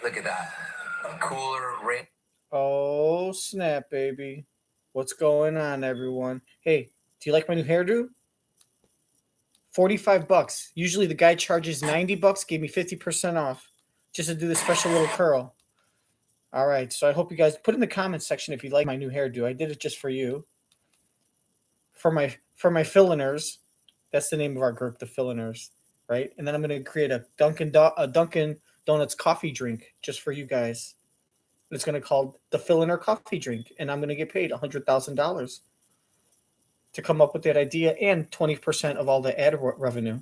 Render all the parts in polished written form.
Look at that. A cooler rain. Oh, snap, baby. What's going on, everyone? Hey, do you like my new hairdo? $45. Usually the guy charges $90, gave me 50% off just to do this special little curl. All right, so I hope you guys put in the comments section if you like my new hairdo. I did it just for you. For my filliners. That's the name of our group, the Filliners, right? And then I'm going to create a Dunkin' Donuts coffee drink just for you guys. It's going to call the Filliner coffee drink, and I'm going to get paid $100,000 to come up with that idea and 20% of all the ad revenue.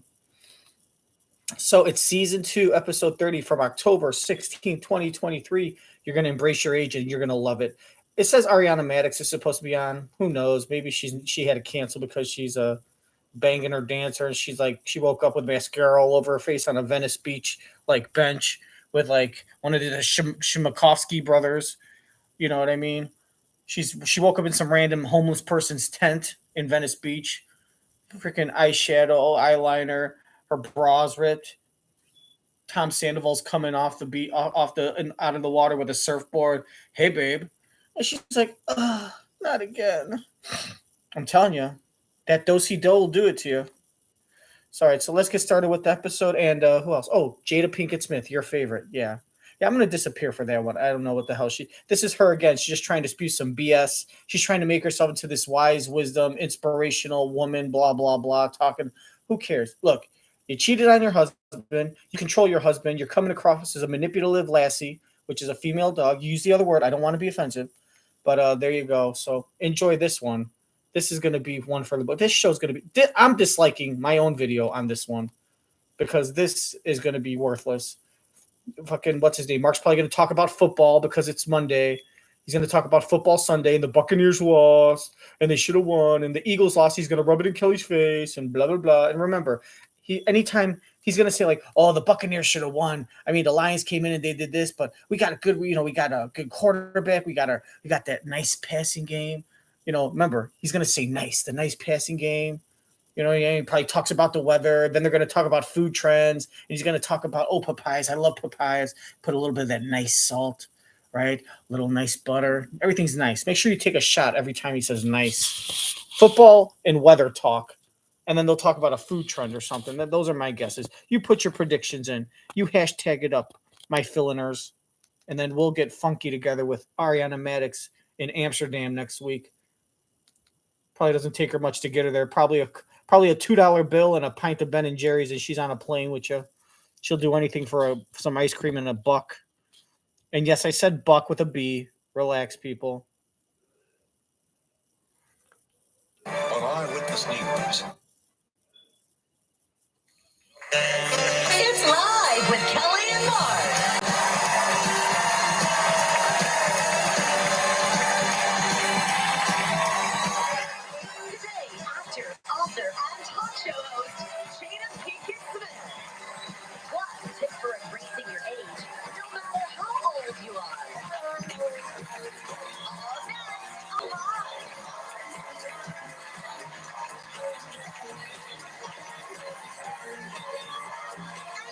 So it's season 2, episode 30 from October 16, 2023. You're going to embrace your age and you're going to love it. It says Ariana Madix is supposed to be on. Who knows? Maybe she had to cancel because she's a banging her dancer, and she woke up with mascara all over her face on a Venice Beach bench with one of the Shimakovsky brothers. You know what I mean? She woke up in some random homeless person's tent in Venice Beach. Freaking eyeshadow, eyeliner, her bra's ripped. Tom Sandoval's coming off the beat, out of the water with a surfboard. Hey, babe. And she's like, ugh, not again. I'm telling you, that do-si-do will do it to you. So, all right, so let's get started with the episode. And who else? Oh, Jada Pinkett Smith, your favorite. Yeah, I'm going to disappear for that one. I don't know what the hell this is her again. She's just trying to spew some BS. She's trying to make herself into this wise, wisdom, inspirational woman, blah, blah, blah, talking. Who cares? Look, you cheated on your husband. You control your husband. You're coming across as a manipulative lassie, which is a female dog. You use the other word. I don't want to be offensive. But there you go. So enjoy this one. This is going to be one for the book. This show's going to be... I'm disliking my own video on this one because this is going to be worthless. Fucking, what's his name? Mark's probably going to talk about football because it's Monday. He's going to talk about football Sunday, and the Buccaneers lost, and they should have won, and the Eagles lost. He's going to rub it in Kelly's face, and blah, blah, blah. And remember, anytime he's going to say, oh, the Buccaneers should have won. I mean, the Lions came in and they did this, but we got a good quarterback. We got that nice passing game. Remember, he's going to say the nice passing game. He probably talks about the weather. Then they're going to talk about food trends. And he's going to talk about, papayas. I love papayas. Put a little bit of that nice salt, right? A little nice butter. Everything's nice. Make sure you take a shot every time he says nice. Football and weather talk. And then they'll talk about a food trend or something. Those are my guesses. You put your predictions in. You hashtag it up, my Filliners. And then we'll get funky together with Ariana Madix in Amsterdam next week. Probably doesn't take her much to get her there. Probably a $2 bill and a pint of Ben & Jerry's, and she's on a plane with you. She'll do anything for some ice cream and a buck. And yes, I said buck with a B. Relax, people. On Eyewitness News. It's live with Kelly and Mark. Today, actor, author, and talk show host Jada Pinkett Smith. Plus, tips for embracing your age, no matter how old you are. All next on Live.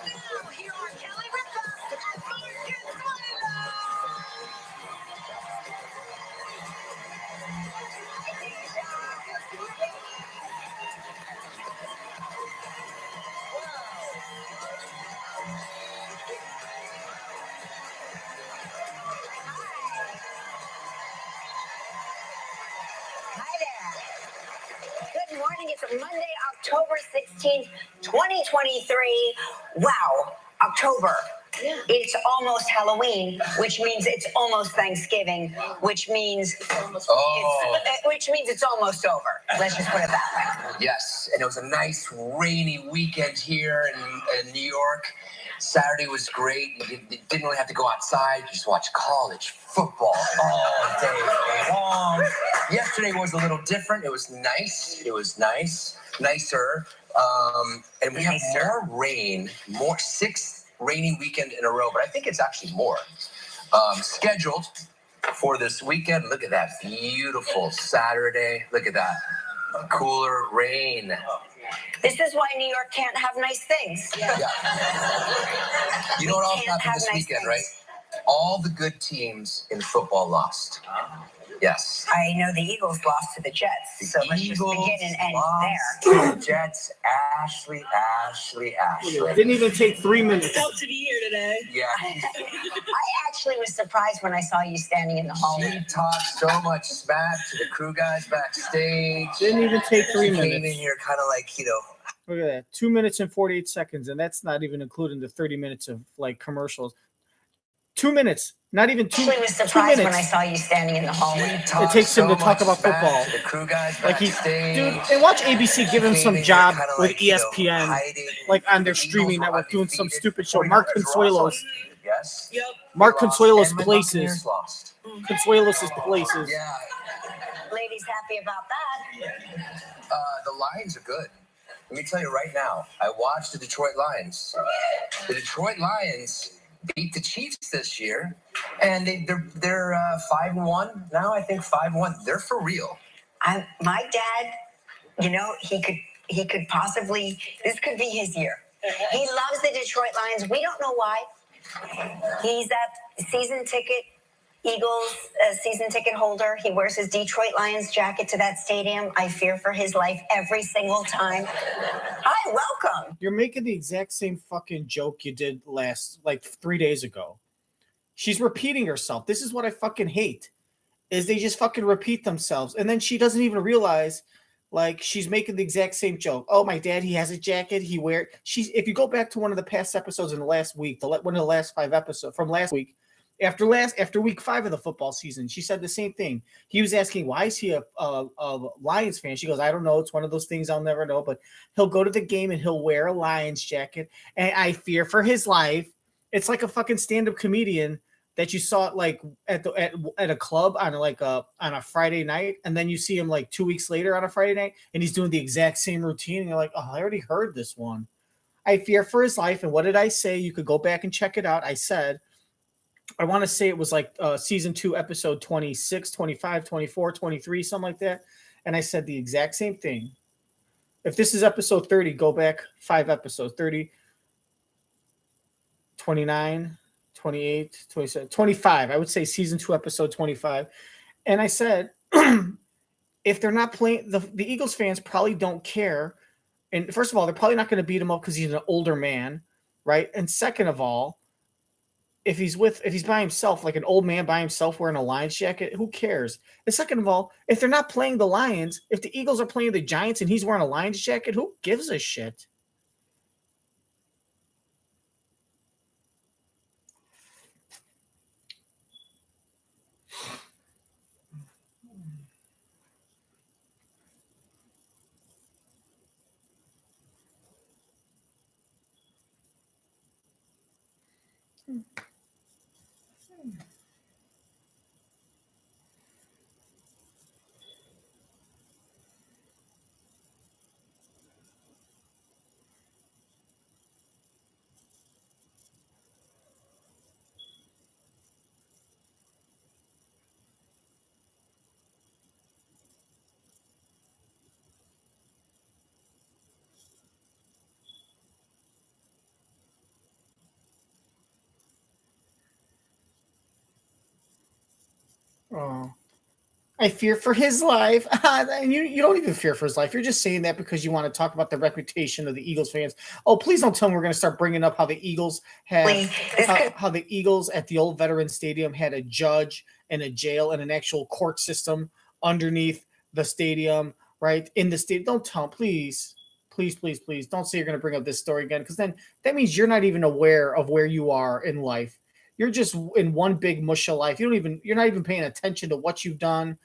And now, here are Kelly Ripa and Mark Hi there. Good morning. It's Monday, October 16th, 2023. Wow, October. It's almost Halloween, which means it's almost Thanksgiving, which means it's almost over. Let's just put it that way. Yes, and it was a nice rainy weekend here in New York. Saturday was great. You didn't really have to go outside. You just watch college football all day long. Yesterday was a little different. It was nice. Nicer. And we have more rain, 6 rainy weekend in a row, but I think it's actually more scheduled for this weekend. Look at that beautiful Saturday. Look at that cooler rain. This is why New York can't have nice things. Yeah. You know what else happened this weekend, right? all the good teams in football lost. Yes. I know the Eagles lost to the Jets, so let's just begin and end there. The Jets, Ashley. Didn't even take 3 minutes. Felt to be here today. Yeah. I actually was surprised when I saw you standing in the hallway. She talked so much smack to the crew guys backstage. Didn't even take 3 She came minutes. in here kind of like, Look at that. 2 minutes and 48 seconds. And that's not even including the 30 minutes of like commercials. 2 minutes. Not even two. I actually was 2 surprised minutes. when I saw you standing in the hallway. It takes him to talk about football. The crew guys Like he, backstage. dude, and watch ABC give him Came some in job here kinda with like, ESPN, hiding. like on their The streaming Eagles were network, doing some undefeated. stupid show. 49ers Mark were also Consuelos, undefeated, yes. Yep. Mark They lost, Consuelos and my places, Buccaneers lost. Consuelos' places. Yeah. Ladies happy about that. The Lions are good. Let me tell you right now, I watched the Detroit Lions. The Detroit Lions beat the Chiefs this year, and they're 5-1 now. I think 5-1. They're for real. My dad, you know, he could possibly, this could be his year. He loves the Detroit Lions. We don't know why. He's a season ticket Eagles season ticket holder. He wears his Detroit Lions jacket to that stadium. I fear for his life every single time. Hi, welcome. You're making the exact same fucking joke you did like 3 days ago. She's repeating herself. This is what I fucking hate, is they just fucking repeat themselves. And then she doesn't even realize, like, she's making the exact same joke. Oh, my dad, he has a jacket. If you go back to one of the past episodes in the last week, one of the last 5 episodes from last week, after week 5 of the football season, she said the same thing. He was asking, why is he a Lions fan? She goes, I don't know. It's one of those things I'll never know, but he'll go to the game and he'll wear a Lions jacket. And I fear for his life. It's like a fucking stand-up comedian that you saw like at a club on a Friday night. And then you see him like 2 weeks later on a Friday night and he's doing the exact same routine. And you're like, oh, I already heard this one. I fear for his life. And what did I say? You could go back and check it out. I said, I want to say it was like season 2, episode 26, 25, 24, 23, something like that. And I said the exact same thing. If this is episode 30, go back 5 episodes, 30, 29, 28, 27, 25. I would say season 2, episode 25. And I said, if they're not playing, the Eagles fans probably don't care. And first of all, they're probably not going to beat him up because he's an older man, right? And second of all, if he's by himself, like an old man by himself wearing a Lions jacket, who cares? And second of all, if they're not playing the Lions, if the Eagles are playing the Giants and he's wearing a Lions jacket, who gives a shit? Oh, I fear for his life. And you don't even fear for his life. You're just saying that because you want to talk about the reputation of the Eagles fans. Oh, please don't tell me we're going to start bringing up how the Eagles how the Eagles at the old Veterans Stadium had a judge and a jail and an actual court system underneath the stadium, right? In the stadium. Don't tell, please. Please, please, please. Don't say you're going to bring up this story again, because then that means you're not even aware of where you are in life. You're just in one big mush of life. You're not even paying attention to what you've done.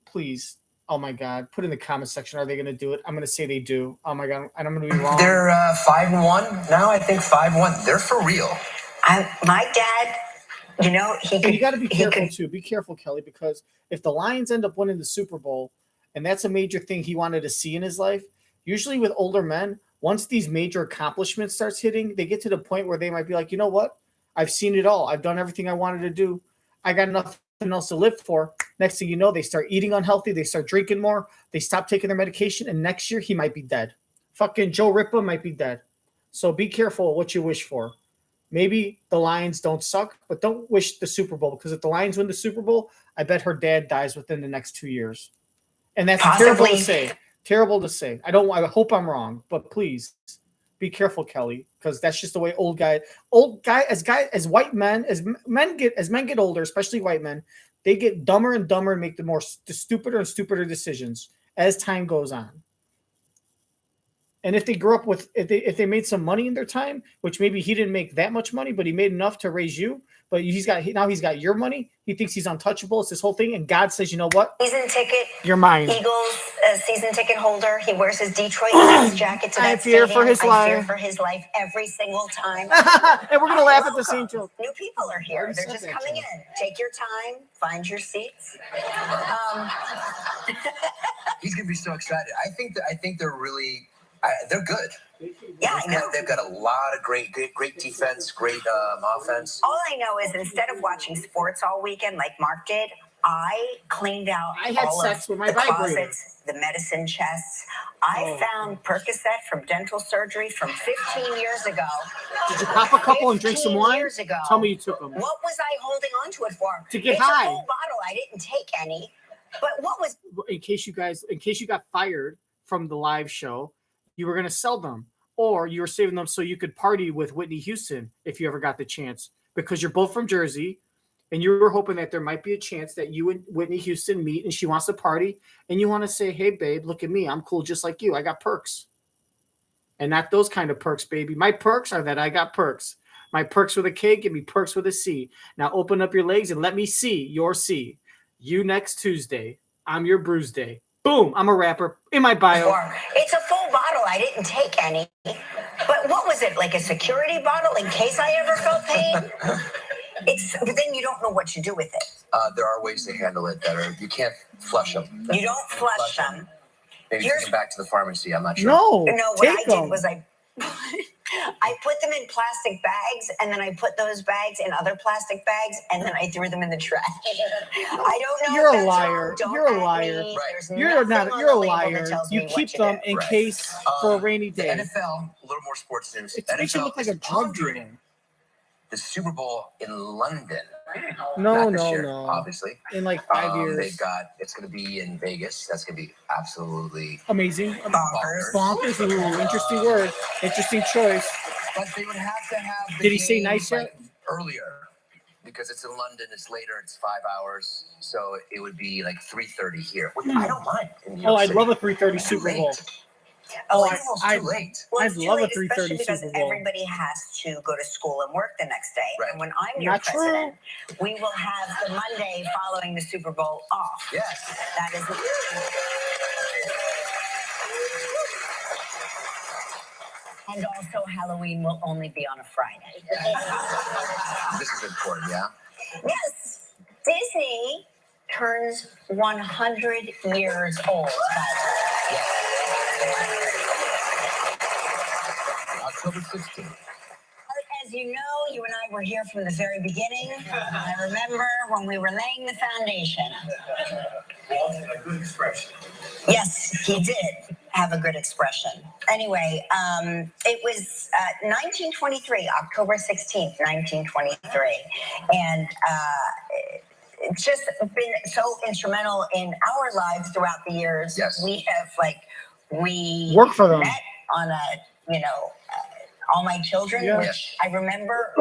Please. Oh my God. Put in the comment section. Are they going to do it? I'm going to say they do. Oh my God. And I'm going to be wrong. They're 5-1 now. I think 5-1. They're for real. My dad, you know, you got to be careful too. Be careful, Kelly, because if the Lions end up winning the Super Bowl, and that's a major thing he wanted to see in his life, usually with older men, once these major accomplishments starts hitting, they get to the point where they might be like, you know what? I've seen it all. I've done everything I wanted to do. I got nothing else to live for. Next thing you know, they start eating unhealthy. They start drinking more. They stop taking their medication. And next year, he might be dead. Fucking Joe Ripa might be dead. So be careful what you wish for. Maybe the Lions don't suck, but don't wish the Super Bowl, because if the Lions win the Super Bowl, I bet her dad dies within the next 2 years. And that's terrible to say. Terrible to say. I hope I'm wrong, but please be careful, Kelly, because that's just the way as white men, as men get older, especially white men, they get dumber and dumber and make the stupider and stupider decisions as time goes on. And if they grew up with, if they made some money in their time, which maybe he didn't make that much money, but he made enough to raise you, but he's got your money. He thinks he's untouchable. It's this whole thing. And God says, you know what? Season ticket. You're mine. Eagles season ticket holder. He wears his Detroit Eagles jacket to that I fear stadium. for his I life. fear for his life every single time. And we're going to laugh at the same joke. New people are here. They're just coming in. Take your time. Find your seats. He's gonna be so excited. I think they're really, they're good. Yeah, I know. They've got a lot of great defense, great offense. All I know is instead of watching sports all weekend like Mark did, I cleaned out all of the closets, the medicine chests. I found Percocet from dental surgery from 15 years ago. Did you pop a couple and drink some wine? Years ago. Tell me you took them. What was I holding on to it for? To get it's high. A full bottle. I didn't take any. But what was... In case you got fired from the live show, you were going to sell them. Or you were saving them so you could party with Whitney Houston if you ever got the chance. Because you're both from Jersey, and you were hoping that there might be a chance that you and Whitney Houston meet, and she wants to party, and you want to say, hey, babe, look at me. I'm cool just like you. I got perks. And not those kind of perks, baby. My perks are that I got perks. My perks with a K, give me perks with a C. Now open up your legs and let me see your C. You next Tuesday. I'm your bruise day. Boom, I'm a rapper in my bio. It's a full bottle. I didn't take any. But what was it, like a security bottle in case I ever felt pain? But then you don't know what to do with it. There are ways to handle it that you can't flush them. You don't flush them. Maybe you get back to the pharmacy. I'm not sure. No, what I did was I put them in plastic bags, and then I put those bags in other plastic bags, and then I threw them in the trash. I don't know. You're if a that's liar. wrong. Don't You're a at liar. me. Right. There's You're nothing not. on You're the a label liar. that tells You me keep what to them do. in Right. case for a rainy The day. NFL, a little more sports news. It makes you look like a drug dealer. The Super Bowl in London. No, Not this year, no. obviously. In like 5 years. It's going to be in Vegas. That's going to be absolutely Amazing. Bonkers. Bonkers. Ooh, interesting word. Interesting choice. But they would have to have. The Did he say game, nice yet? Earlier, because it's in London. It's later. It's 5 hours, so it would be like 3:30 here. Which I don't mind. In New York I'd City. love a 3:30 It's Super too Bowl. late. It's I'd too late. Well, I'd it's too love a late, 3:30 especially because Super Bowl. everybody has to go to school and work the next day. Right. And when I'm your Not true. president, we will have the Monday following the Super Bowl off. Yes. That is. And also, Halloween will only be on a Friday. This is important. Yeah. Yes, Disney turns 100 years old. October 16th. As you know, you and I were here from the very beginning. I remember when we were laying the foundation. A good expression. Yes, he did have a good expression. Anyway, it was 1923, October 16th, 1923. And it's just been so instrumental in our lives throughout the years. Yes. We have, we Work for them. met on a, All My Children, Yeah. which I remember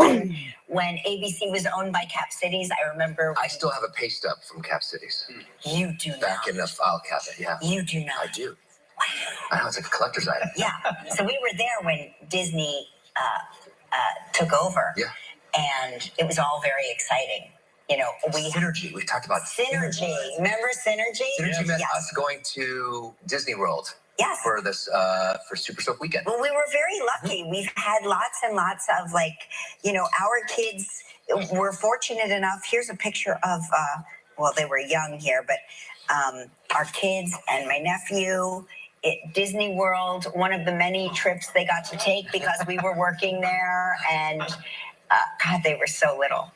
when ABC was owned by Cap Cities. I remember. I still have a pay stub from Cap Cities. You do not. Back in the file cabinet. Yeah. You do not. I do. I know, it's like a collector's item. Yeah. So we were there when Disney took over. Yeah. And it was all very exciting. Synergy. We talked about Synergy. Remember Synergy? Synergy meant Yes. us going to Disney World Yes. for this for Super Soak Weekend. Well, we were very lucky. We've had lots and lots of our kids were fortunate enough. Here's a picture of, they were young here, but our kids and my nephew at Disney World, one of the many trips they got to take because we were working there. And God, they were so little.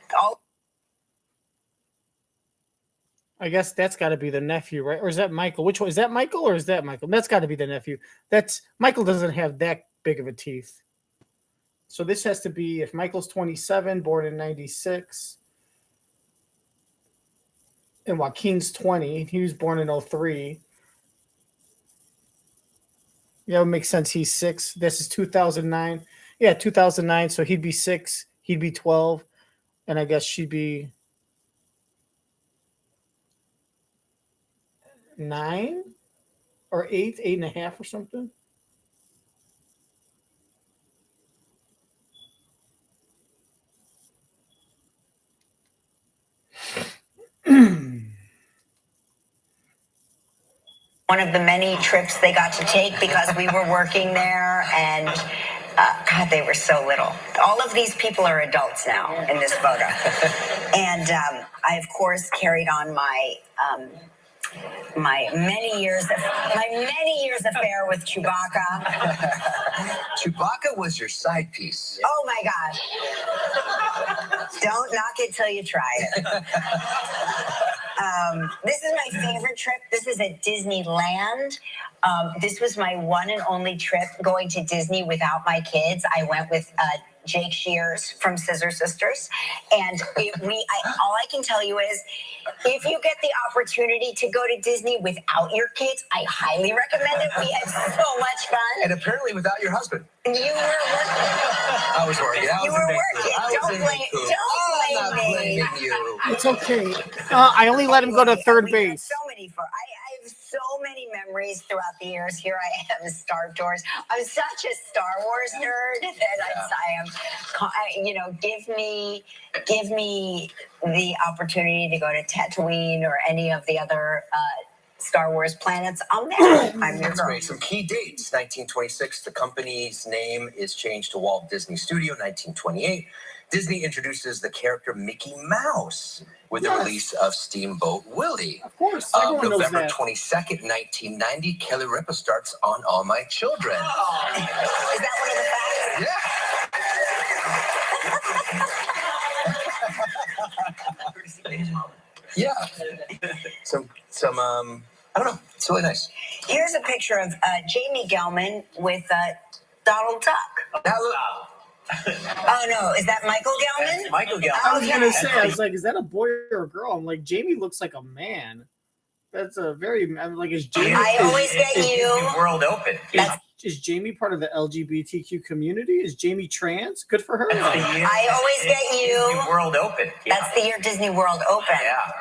I guess that's got to be the nephew, right? Or is that Michael? Which one? Is that Michael or is that Michael? That's got to be the nephew. Michael doesn't have that big of a teeth. So this has to be if Michael's 27, born in 96, and Joaquin's 20. He was born in 03. Yeah, it makes sense. He's 6. This is 2009. Yeah, 2009. So he'd be 6. He'd be 12. And I guess she'd be 9 or 8, 8.5 or something. One of the many trips they got to take because we were working there, and God, they were so little. All of these people are adults now in this photo. And I, of course, carried on my my many years affair with Chewbacca. Chewbacca was your side piece. Oh my gosh. Don't knock it till you try it. This is my favorite trip. This is at Disneyland. This was my one and only trip going to Disney without my kids. I went with Jake Shears from Scissor Sisters. And all I can tell you is, if you get the opportunity to go to Disney without your kids, I highly recommend it. We had so much fun. And apparently without your husband. You were working. I was working. You were working. Don't blame me. You. It's okay. I only let him go to third base. I have so many memories throughout the years. Here I am, Star Tours. I'm such a Star Wars nerd that I am. Give me the opportunity to go to Tatooine or any of the other Star Wars planets. I'm there. I'm your That's girl. great. Some key dates. 1926, the company's name is changed to Walt Disney Studio. 1928, Disney introduces the character Mickey Mouse with the release of Steamboat Willie. Of course. Everyone knows November that. 22nd, 1990, Kelly Ripa starts on All My Children. Oh. Is that one of the facts? Yeah. Some I don't know. It's really nice. Here's a picture of Jamie Gelman with Donald Duck. Now look. Oh no, is that Michael Gelman? That's Michael Gelman. I was gonna say, I was like, is that a boy or a girl? I'm like, Jamie looks like a man. That's a very, I'm like, is Jamie? I always get you. World Open. Is Jamie part of the LGBTQ community? Is Jamie trans? Good for her. I always get you. World Open. Yeah. That's the year Disney World opened. Yeah.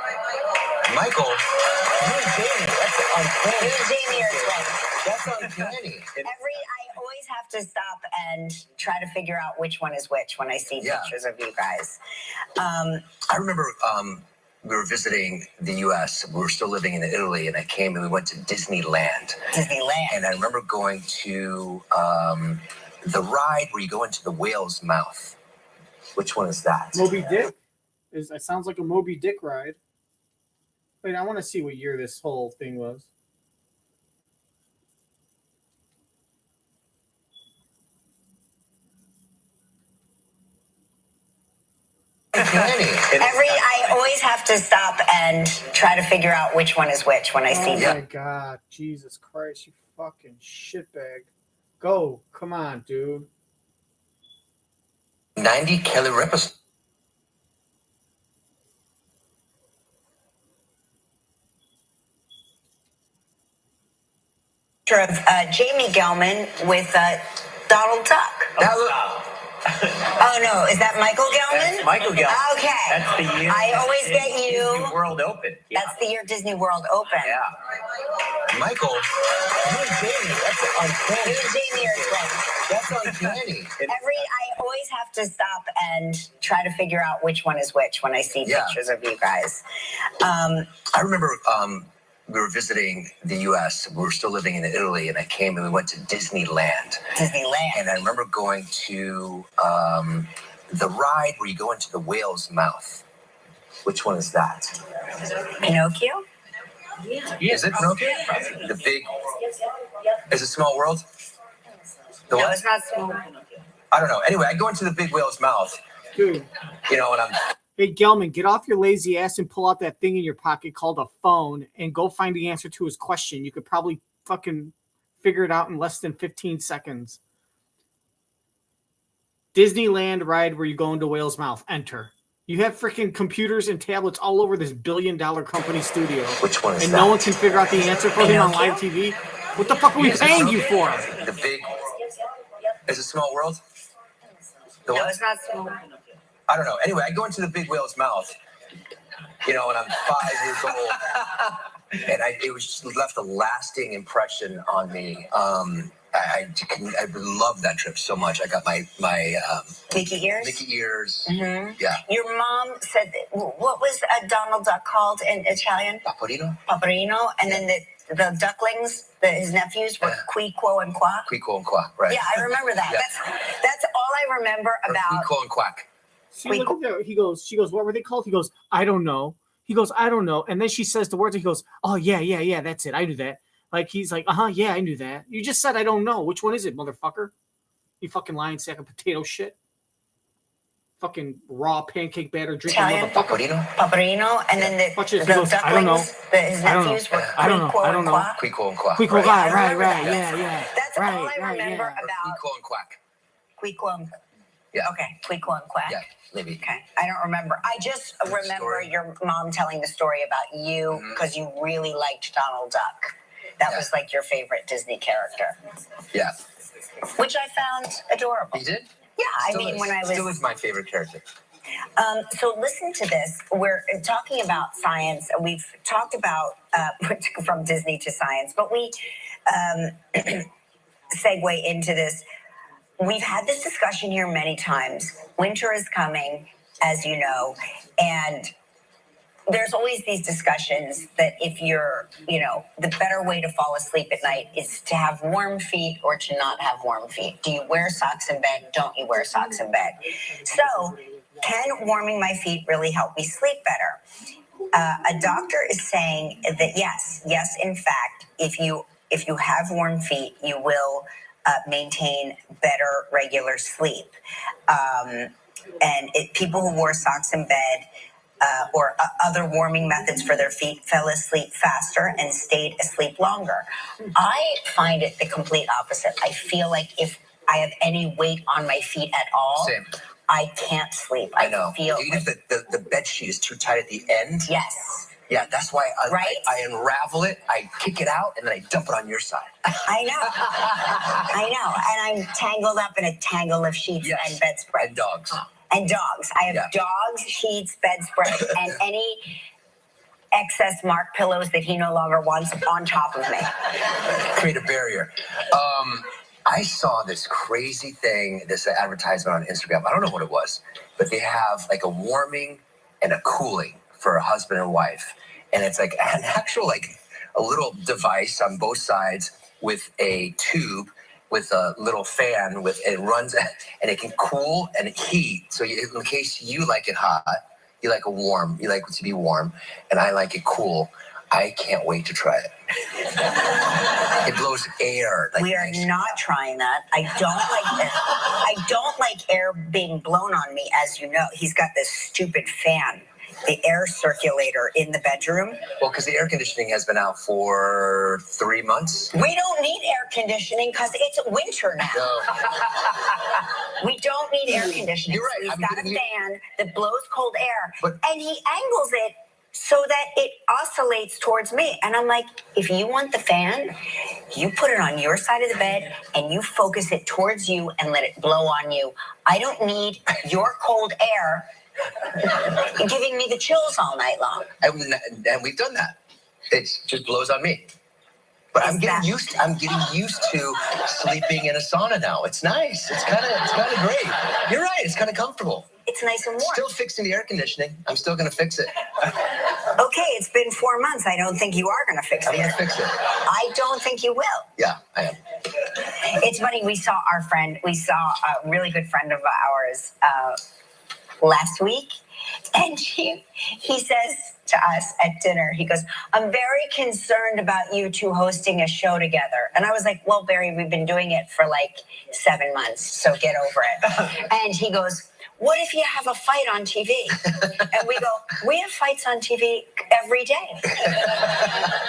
Michael, you and Jamie, that's You uncanny. and Jamie are twins. That's uncanny. I always have to stop and try to figure out which one is which when I see pictures of you guys. I remember we were visiting the U.S. We were still living in Italy, and I came and we went to Disneyland. And I remember going to the ride where you go into the whale's mouth. Which one is that? Moby Dick. It sounds like a Moby Dick ride. Wait, I want to see what year this whole thing was. I always have to stop and try to figure out which one is which when I see Oh my God, Jesus Christ, you fucking shitbag. Go, come on, dude. 90 Kelly Ripa. Of Jamie Gelman with Donald Duck. Now look. Oh no, is that Michael Gelman? That's Michael Gelman. Okay. That's the year. I always get you. Disney World Open. Yeah. That's the year Disney World opened. Yeah. Michael, you and Jamie, that's uncanny. You and Jamie are twins. That's uncanny. I always have to stop and try to figure out which one is which when I see pictures of you guys. I remember we were visiting the U.S. We were still living in Italy, and I came and we went to Disneyland. And I remember going to the ride where you go into the whale's mouth. Which one is that? Pinocchio? Is it Pinocchio? The big... Is it Small World? The No, what? it's not small. I don't know. Anyway, I go into the big whale's mouth, Dude. you know, and I'm... Hey, Gelman, get off your lazy ass and pull out that thing in your pocket called a phone and go find the answer to his question. You could probably fucking figure it out in less than 15 seconds. Disneyland ride where you go into whale's mouth. Enter. You have freaking computers and tablets all over this billion-dollar company studio. Which one is and that? no one can figure out the answer for him on live TV. What the fuck are we paying you for? The big. Is it Small World? The No, what? it's not small. I don't know. Anyway, I go into the big whale's mouth, when I'm 5 years old, and it was left a lasting impression on me. I love that trip so much. I got my Mickey ears. Mickey ears. Mm-hmm. Yeah. Your mom said, what was Donald Duck called in Italian? Paparino. Paparino, and then the ducklings, his nephews were Qui, Quo, and Quack. Qui, Quo, and Quack. Right. Yeah, I remember that. Yeah. That's all I remember Or about. Qui, Quo, and Quack. See, look at that. She goes, what were they called? He goes, I don't know. He goes, I don't know. And then she says the words, and he goes, oh, yeah, that's it. I knew that. Like, he's like, yeah, I knew that. You just said I don't know. Which one is it, motherfucker? You fucking lying sack of potato shit. Fucking raw pancake batter drinking Italian. motherfucker. Paparino, and then the goes, ducklings, I don't know. His nephews were I don't know. Qui, Quo, I don't and know. Quack. Qui, Quo, and Quack. Quick, right, yeah. That's right, all I remember Or Qui, about Quo, and Quack. Qui, Quo, and Yeah. Okay, Qui, Quo, and Quack. Yeah, maybe. Okay, I don't remember. I just remember story. your mom telling the story about you because you really liked Donald Duck. That was like your favorite Disney character, Yeah. which I found adorable. You did? Yeah, Still I mean, is. when I was. Still is my favorite character. So listen to this. We're talking about science. We've talked about from Disney to science, but we segue into this. We've had this discussion here many times. Winter is coming, as you know, and there's always these discussions that if you're, the better way to fall asleep at night is to have warm feet or to not have warm feet. Do you wear socks in bed? Don't you wear socks in bed? So, can warming my feet really help me sleep better? A doctor is saying that yes, in fact, if you have warm feet, you will maintain better regular sleep. People who wore socks in bed or other warming methods for their feet fell asleep faster and stayed asleep longer. I find it the complete opposite. I feel like if I have any weight on my feet at all, Same. I can't sleep. I know. Feel Even if the bed sheet is too tight at the end. Yes. Yeah, that's why Right? I unravel it, I kick it out, and then I dump it on your side. I know. And I'm tangled up in a tangle of sheets and bedspreads. And dogs. And dogs. I have dogs, sheets, bedspreads, and any excess Mark pillows that he no longer wants on top of me. Create a barrier. I saw this crazy thing, this advertisement on Instagram. I don't know what it was, but they have like a warming and a cooling for a husband and wife. And it's like an actual, a little device on both sides with a tube with a little fan it runs and it can cool and heat. So in case you like it hot, you like it to be warm, and I like it cool. I can't wait to try it. It blows air. We are not trying that. I don't like air being blown on me, as you know. He's got this stupid fan, the air circulator in the bedroom. Well, because the air conditioning has been out for 3 months. We don't need air conditioning because it's winter now. No. We don't need air conditioning. You're right. He's I'm got a giving you- fan that blows cold air, But- and he angles it so that it oscillates towards me. And I'm like, if you want the fan, you put it on your side of the bed and you focus it towards you and let it blow on you. I don't need your cold air giving me the chills all night long. And we've done that. It just blows on me. But I'm getting used to sleeping in a sauna now. It's nice. It's kind of great. You're right. It's kind of comfortable. It's nice and warm. Still fixing the air conditioning. I'm still going to fix it. Okay, it's been 4 months. I don't think you are going to fix I'm it. going to fix it. I don't think you will. Yeah, I am. It's funny. We saw a really good friend of ours last week, and he says to us at dinner, he goes, I'm very concerned about you two hosting a show together. And I was like, well, Barry, we've been doing it for 7 months, so get over it. And he goes, what if you have a fight on TV? And we go, we have fights on TV every day.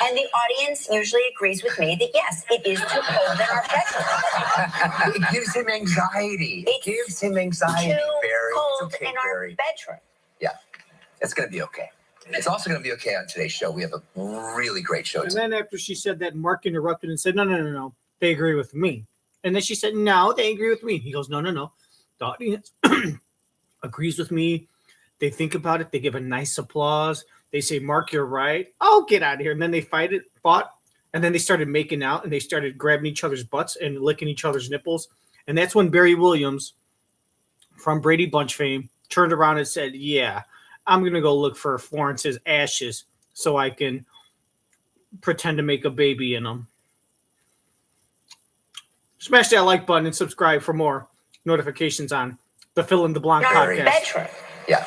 And the audience usually agrees with me that yes, it is too cold in our bedroom. It gives him anxiety. It's Barry. It's cold okay, in our Barry. bedroom. Yeah, it's going to be okay. It's also going to be okay on today's show. We have a really great show And today. then after she said that, Mark interrupted and said, no. They agree with me. And then she said, no, they agree with me. He goes, no. The audience agrees with me. They think about it. They give a nice applause. They say, Mark, you're right. Oh, get out of here. And then they fought. And then they started making out and they started grabbing each other's butts and licking each other's nipples. And that's when Barry Williams from Brady Bunch fame turned around and said, yeah, I'm going to go look for Florence's ashes so I can pretend to make a baby in them. Smash that like button and subscribe for more notifications on the Fill in the Blanc Our podcast. bedroom. Yeah,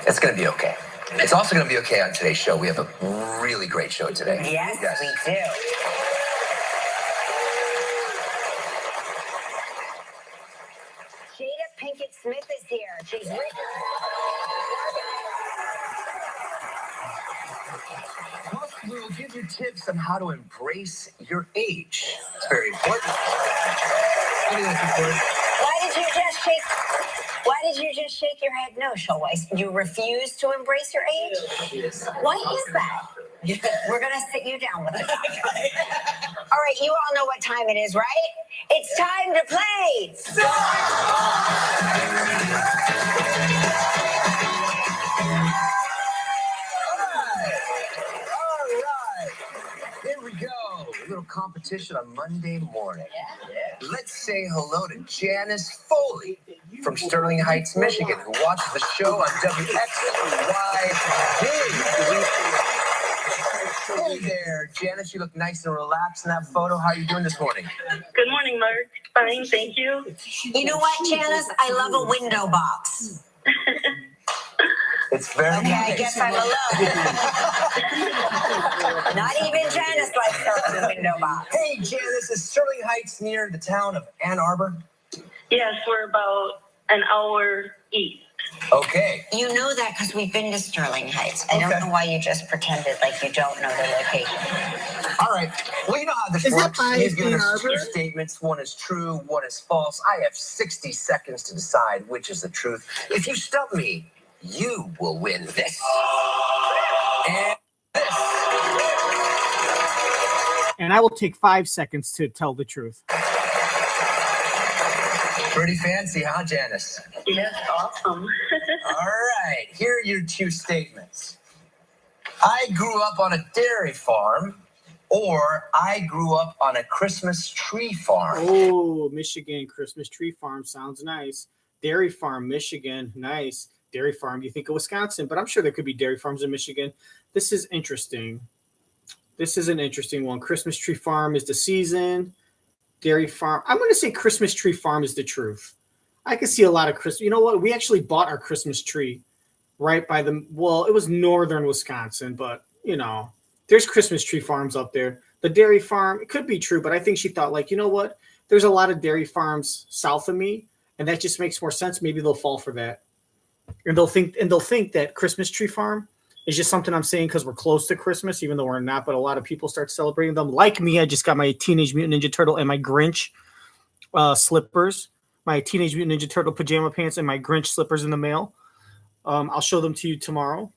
it's going to be okay. It's also going to be okay on today's show. We have a really great show today. Yes, we do. Jada Pinkett Smith is here. She's written. Plus, we will give you tips on how to embrace your age. It's very important. I think that's important. Why did you just shake your head no, Showwise? You refuse to embrace your age? Yes. Why is that? We're going to sit you down with it. All right, you all know what time it is, right? It's time to play. All right. Here we go. A little competition on Monday morning. Let's say hello to Janice Foley from Sterling Heights, Michigan, who watches the show on WXYD. Hey there, Janice. You look nice and relaxed in that photo. How are you doing this morning? Good morning, Mark. Fine, thank you. You know what, Janice? I love a window box. It's very Okay, I nice. guess I'm alone. Not even Janice likes her own window box. Hey, Janice, is Sterling Heights near the town of Ann Arbor? Yes, we're about an hour east. Okay. You know that because we've been to Sterling Heights. I Okay. don't know why you just pretended like you don't know the location. All right. Well, you know how this Is that works. by You've given Ann us two Arbor? statements. One is true, one is false. I have 60 seconds to decide which is the truth. If you stump me, you will win this. And this. And I will take 5 seconds to tell the truth. Pretty fancy, huh, Janice? Yes, awesome. All right. Here are your two statements. I grew up on a dairy farm, or I grew up on a Christmas tree farm. Oh, Michigan Christmas tree farm sounds nice. Dairy farm, Michigan, nice. Dairy farm, you think of Wisconsin, but I'm sure there could be dairy farms in Michigan. This is interesting. This is an interesting one. Christmas tree farm is the season. Dairy farm. I'm going to say Christmas tree farm is the truth. I can see a lot of Christmas. You know what? We actually bought our Christmas tree right by the, well, it was northern Wisconsin, but you know, there's Christmas tree farms up there. The dairy farm, it could be true, but I think she thought like, you know what? There's a lot of dairy farms south of me, and that just makes more sense. Maybe they'll fall for that. And they'll think that Christmas tree farm is just something I'm saying because we're close to Christmas, even though we're not. But a lot of people start celebrating them. Like me, I just got my Teenage Mutant Ninja Turtle and my Grinch slippers, my Teenage Mutant Ninja Turtle pajama pants, and my Grinch slippers in the mail. I'll show them to you tomorrow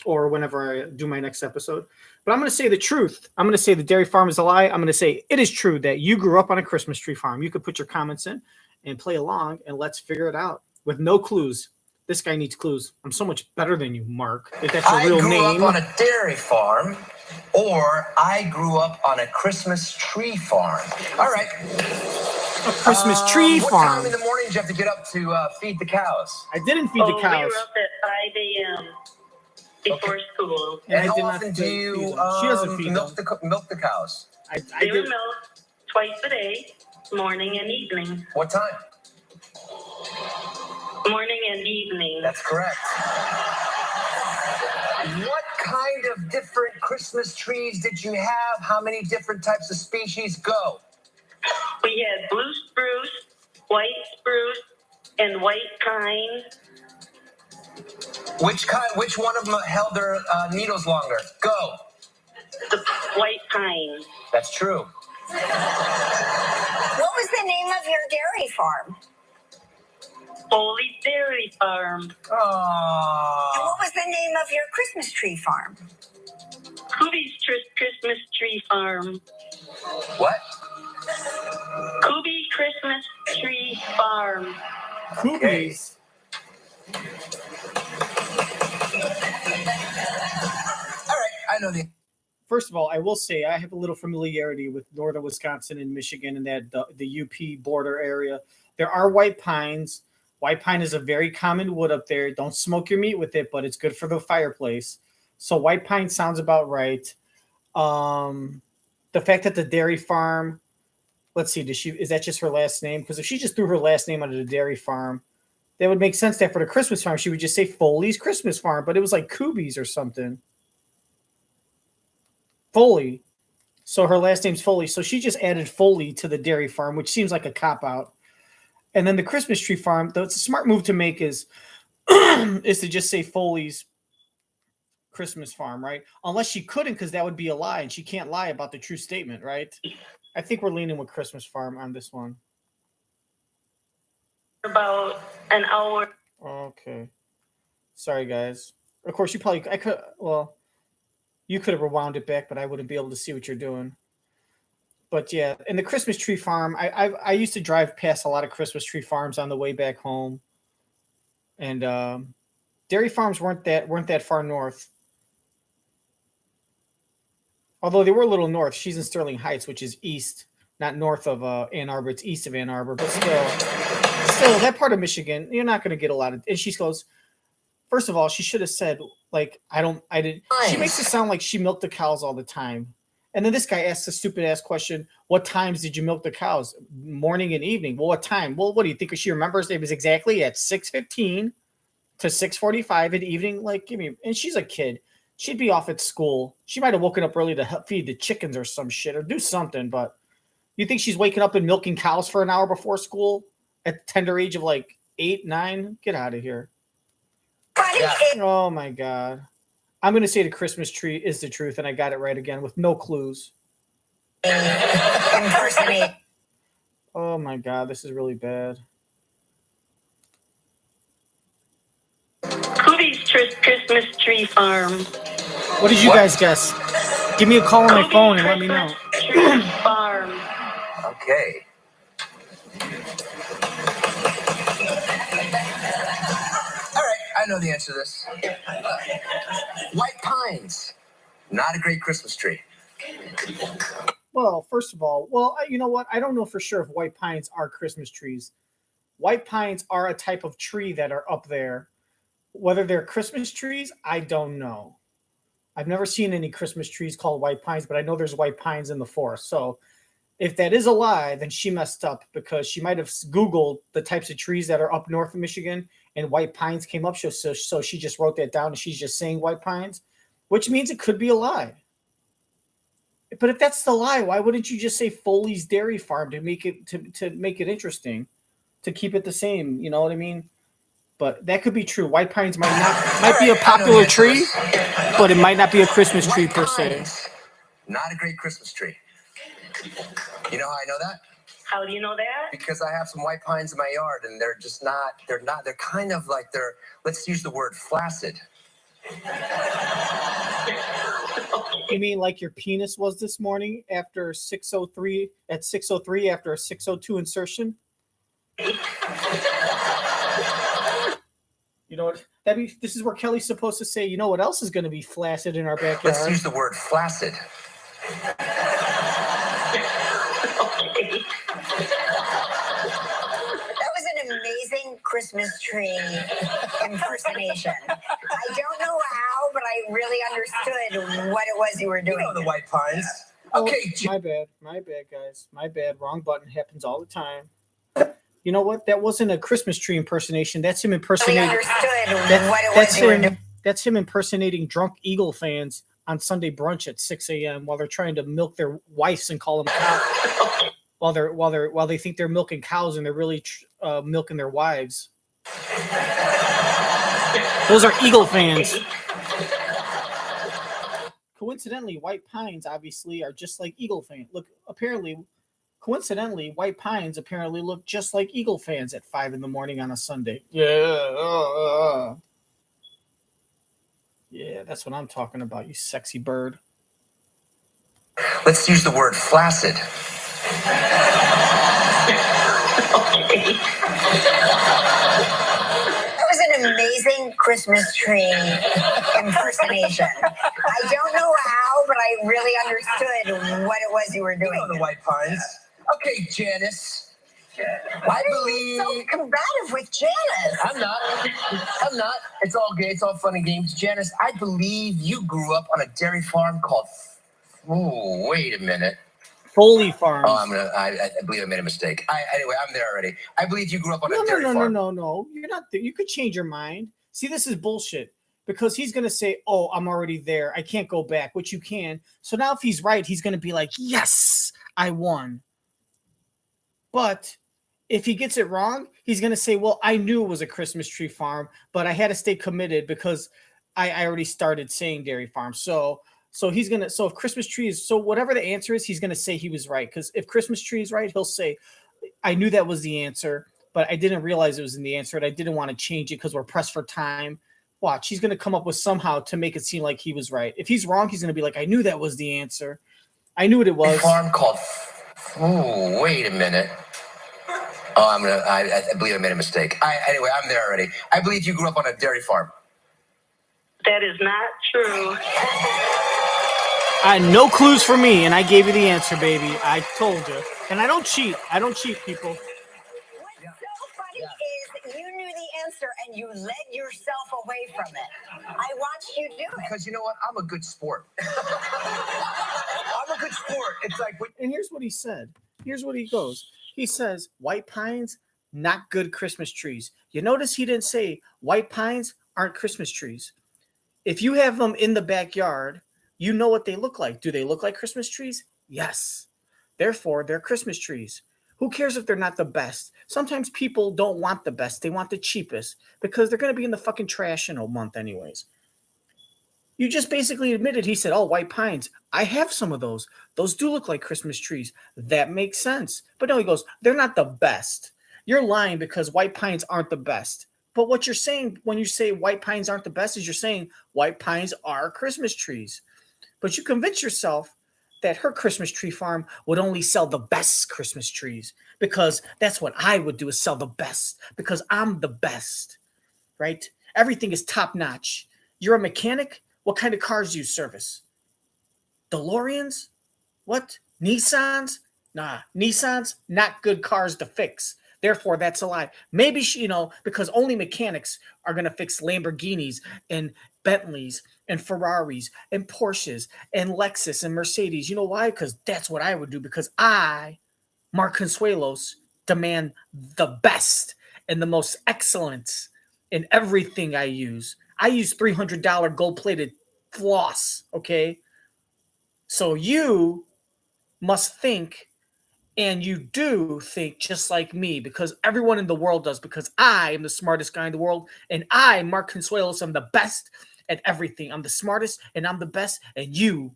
or whenever I do my next episode. But I'm going to say the truth. I'm going to say the dairy farm is a lie. I'm going to say it is true that you grew up on a Christmas tree farm. You could put your comments in and play along, and let's figure it out with no clues. This guy needs clues. I'm so much better than you, Mark. If that's your I real grew name. up on a dairy farm, or I grew up on a Christmas tree farm. All right. A Christmas tree What farm. time in the morning did you have to get up to feed the cows? I didn't feed the We cows. were up at 5 a.m. before school. And And I how did not often feed do you them. She doesn't feed milk them. milk the cows? I They were did. milked twice a day, morning and evening. What time? Morning and evening. That's correct. What kind of different Christmas trees did you have? How many different types of species? Go. We had blue spruce, white spruce, and white pine. Which one of them held their needles longer? Go. The white pine. That's true. What was the name of your dairy farm? Foley Dairy Farm. And Oh. what was the name of your Christmas tree farm? Kubi's Christmas Tree Farm. What? Kubi Christmas Tree Farm. Kubi's. All right, I know the. First of all, I will say I have a little familiarity with northern Wisconsin and Michigan and that the UP border area. There are white pines. White pine is a very common wood up there. Don't smoke your meat with it, but it's good for the fireplace. So white pine sounds about right. The fact that the dairy farm, let's see, is that just her last name? Because if she just threw her last name under the dairy farm, that would make sense that for the Christmas farm, she would just say Foley's Christmas Farm, but it was like Kubi's or something. Foley. So her last name's Foley. So she just added Foley to the dairy farm, which seems like a cop-out. And then the Christmas tree farm, the smart move to make is is to just say Foley's Christmas Farm, right? Unless she couldn't, because that would be a lie, and she can't lie about the true statement, right? I think we're leaning with Christmas Farm on this one. About an hour. Okay. Sorry, guys. Of course, you could have rewound it back, but I wouldn't be able to see what you're doing. But yeah, and the Christmas tree farm, I used to drive past a lot of Christmas tree farms on the way back home, and dairy farms weren't that far north. Although they were a little north. She's in Sterling Heights, which is east, not north of Ann Arbor. It's east of Ann Arbor, but still that part of Michigan, you're not going to get a lot of. And she goes, first of all, she should have said like I didn't. She makes it sound like she milked the cows all the time. And then this guy asks a stupid ass question: what times did you milk the cows? Morning and evening. Well, what time? Well, what do you think? She remembers it was exactly at 6:15 to 6:45 in the evening. Like, give me. And she's a kid. She'd be off at school. She might have woken up early to help feed the chickens or some shit or do something. But you think she's waking up and milking cows for an hour before school at the tender age of like 8, 9? Get out of here. Yeah. Oh my God. I'm going to say the Christmas tree is the truth, and I got it right again with no clues. Impersonate. Oh my God, this is really bad. Kubi's Christmas Tree Farm. What did you guys guess? Give me a call on my phone and let me know. Tree Farm. Okay. All right, I know the answer to this. White pines. Not a great Christmas tree. Well, first of all, you know what? I don't know for sure if white pines are Christmas trees. White pines are a type of tree that are up there. Whether they're Christmas trees, I don't know. I've never seen any Christmas trees called white pines, but I know there's white pines in the forest. So if that is a lie, then she messed up because she might have Googled the types of trees that are up north of Michigan and white pines came up. So she just wrote that down and she's just saying white pines, which means it could be a lie. But if that's the lie, why wouldn't you just say Foley's Dairy Farm to make it to make it interesting, to keep it the same? You know what I mean? But that could be true. White pines might be a popular tree, but it might not be a Christmas tree per se. Not a great Christmas tree. You know how I know that? How do you know that? Because I have some white pines in my yard, and they're kind of like let's use the word flaccid. You mean like your penis was this morning after 6:03 at 6:03 after a 6:02 insertion? You know what? This is where Kelly's supposed to say, you know what else is going to be flaccid in our backyard? Let's use the word flaccid. That was an amazing Christmas tree impersonation. I don't know how, but I really understood what it was you were doing. You know the white pines. Oh, Okay. my bad, guys. My bad. Wrong button. Happens all the time. You know what? That wasn't a Christmas tree impersonation. That's him impersonating. I understood what it was you were doing. That's him impersonating drunk Eagle fans on Sunday brunch at 6 a.m. while they're trying to milk their wives and call them cows. while they think they're milking cows and they're really milking their wives. Those are Eagle fans. Coincidentally, White Pines obviously are just like Eagle fans. Look, apparently, coincidentally, White Pines apparently look just like Eagle fans at 5 a.m. on a Sunday. Yeah. Yeah, that's what I'm talking about, you sexy bird. Let's use the word flaccid. That was an amazing Christmas tree impersonation. I don't know how, but I really understood what it was you were You doing. know the White Pines. Okay, Janice. I believe so combative with Janice. I'm not. It's all gay. It's all fun and games. Janice, I believe you grew up on a dairy farm called. Oh, wait a minute. Foley Farms. Oh, I believe I made a mistake. Anyway, I'm there already. I believe you grew up on a dairy No. farm. You're not there. You could change your mind. See, this is bullshit because he's going to say, oh, I'm already there. I can't go back, which you can. So now if he's right, he's going to be like, yes, I won. But if he gets it wrong, he's going to say, well, I knew it was a Christmas tree farm, but I had to stay committed because I already started saying dairy farm. So he's going to, so if Christmas tree is, so whatever the answer is, he's going to say he was right. Because if Christmas tree is right, he'll say, I knew that was the answer, but I didn't realize it was in the answer. And I didn't want to change it because we're pressed for time. Watch, he's going to come up with somehow to make it seem like he was right. If he's wrong, he's going to be like, I knew that was the answer. I knew what it was. A farm called. Oh, wait a minute. Oh, I believe I made a mistake. Anyway, I'm there already. I believe you grew up on a dairy farm. That is not true. No clues for me, and I gave you the answer, baby. I told you. And I don't cheat. I don't cheat, people. What's so funny is you knew the answer and you led yourself away from it. I watched you do it. Because you know what? I'm a good sport. I'm a good sport. It's like. And here's what he said. Here's what he goes. He says, White Pines, not good Christmas trees. You notice he didn't say White Pines aren't Christmas trees. If you have them in the backyard, you know what they look like. Do they look like Christmas trees? Yes. Therefore, they're Christmas trees. Who cares if they're not the best? Sometimes people don't want the best. They want the cheapest because they're going to be in the fucking trash in a month anyways. You just basically admitted, he said, oh, White Pines. I have some of those. Those do look like Christmas trees. That makes sense. But no, he goes, they're not the best. You're lying because White Pines aren't the best. But what you're saying when you say White Pines aren't the best is you're saying White Pines are Christmas trees. But you convince yourself that her Christmas tree farm would only sell the best Christmas trees because that's what I would do is sell the best because I'm the best, right? Everything is top notch. You're a mechanic. What kind of cars do you service? DeLoreans? What? Nissans? Nah, Nissans, not good cars to fix. Therefore, that's a lie. Maybe, because only mechanics are going to fix Lamborghinis and Bentleys and Ferraris and Porsches and Lexus and Mercedes. You know why? Because that's what I would do because I, Mark Consuelos, demand the best and the most excellence in everything I use. I use $300 gold-plated floss, okay? So you must think, and you do think just like me, because everyone in the world does, because I am the smartest guy in the world, and I, Mark Consuelos, am the best at everything. I'm the smartest, and I'm the best, and you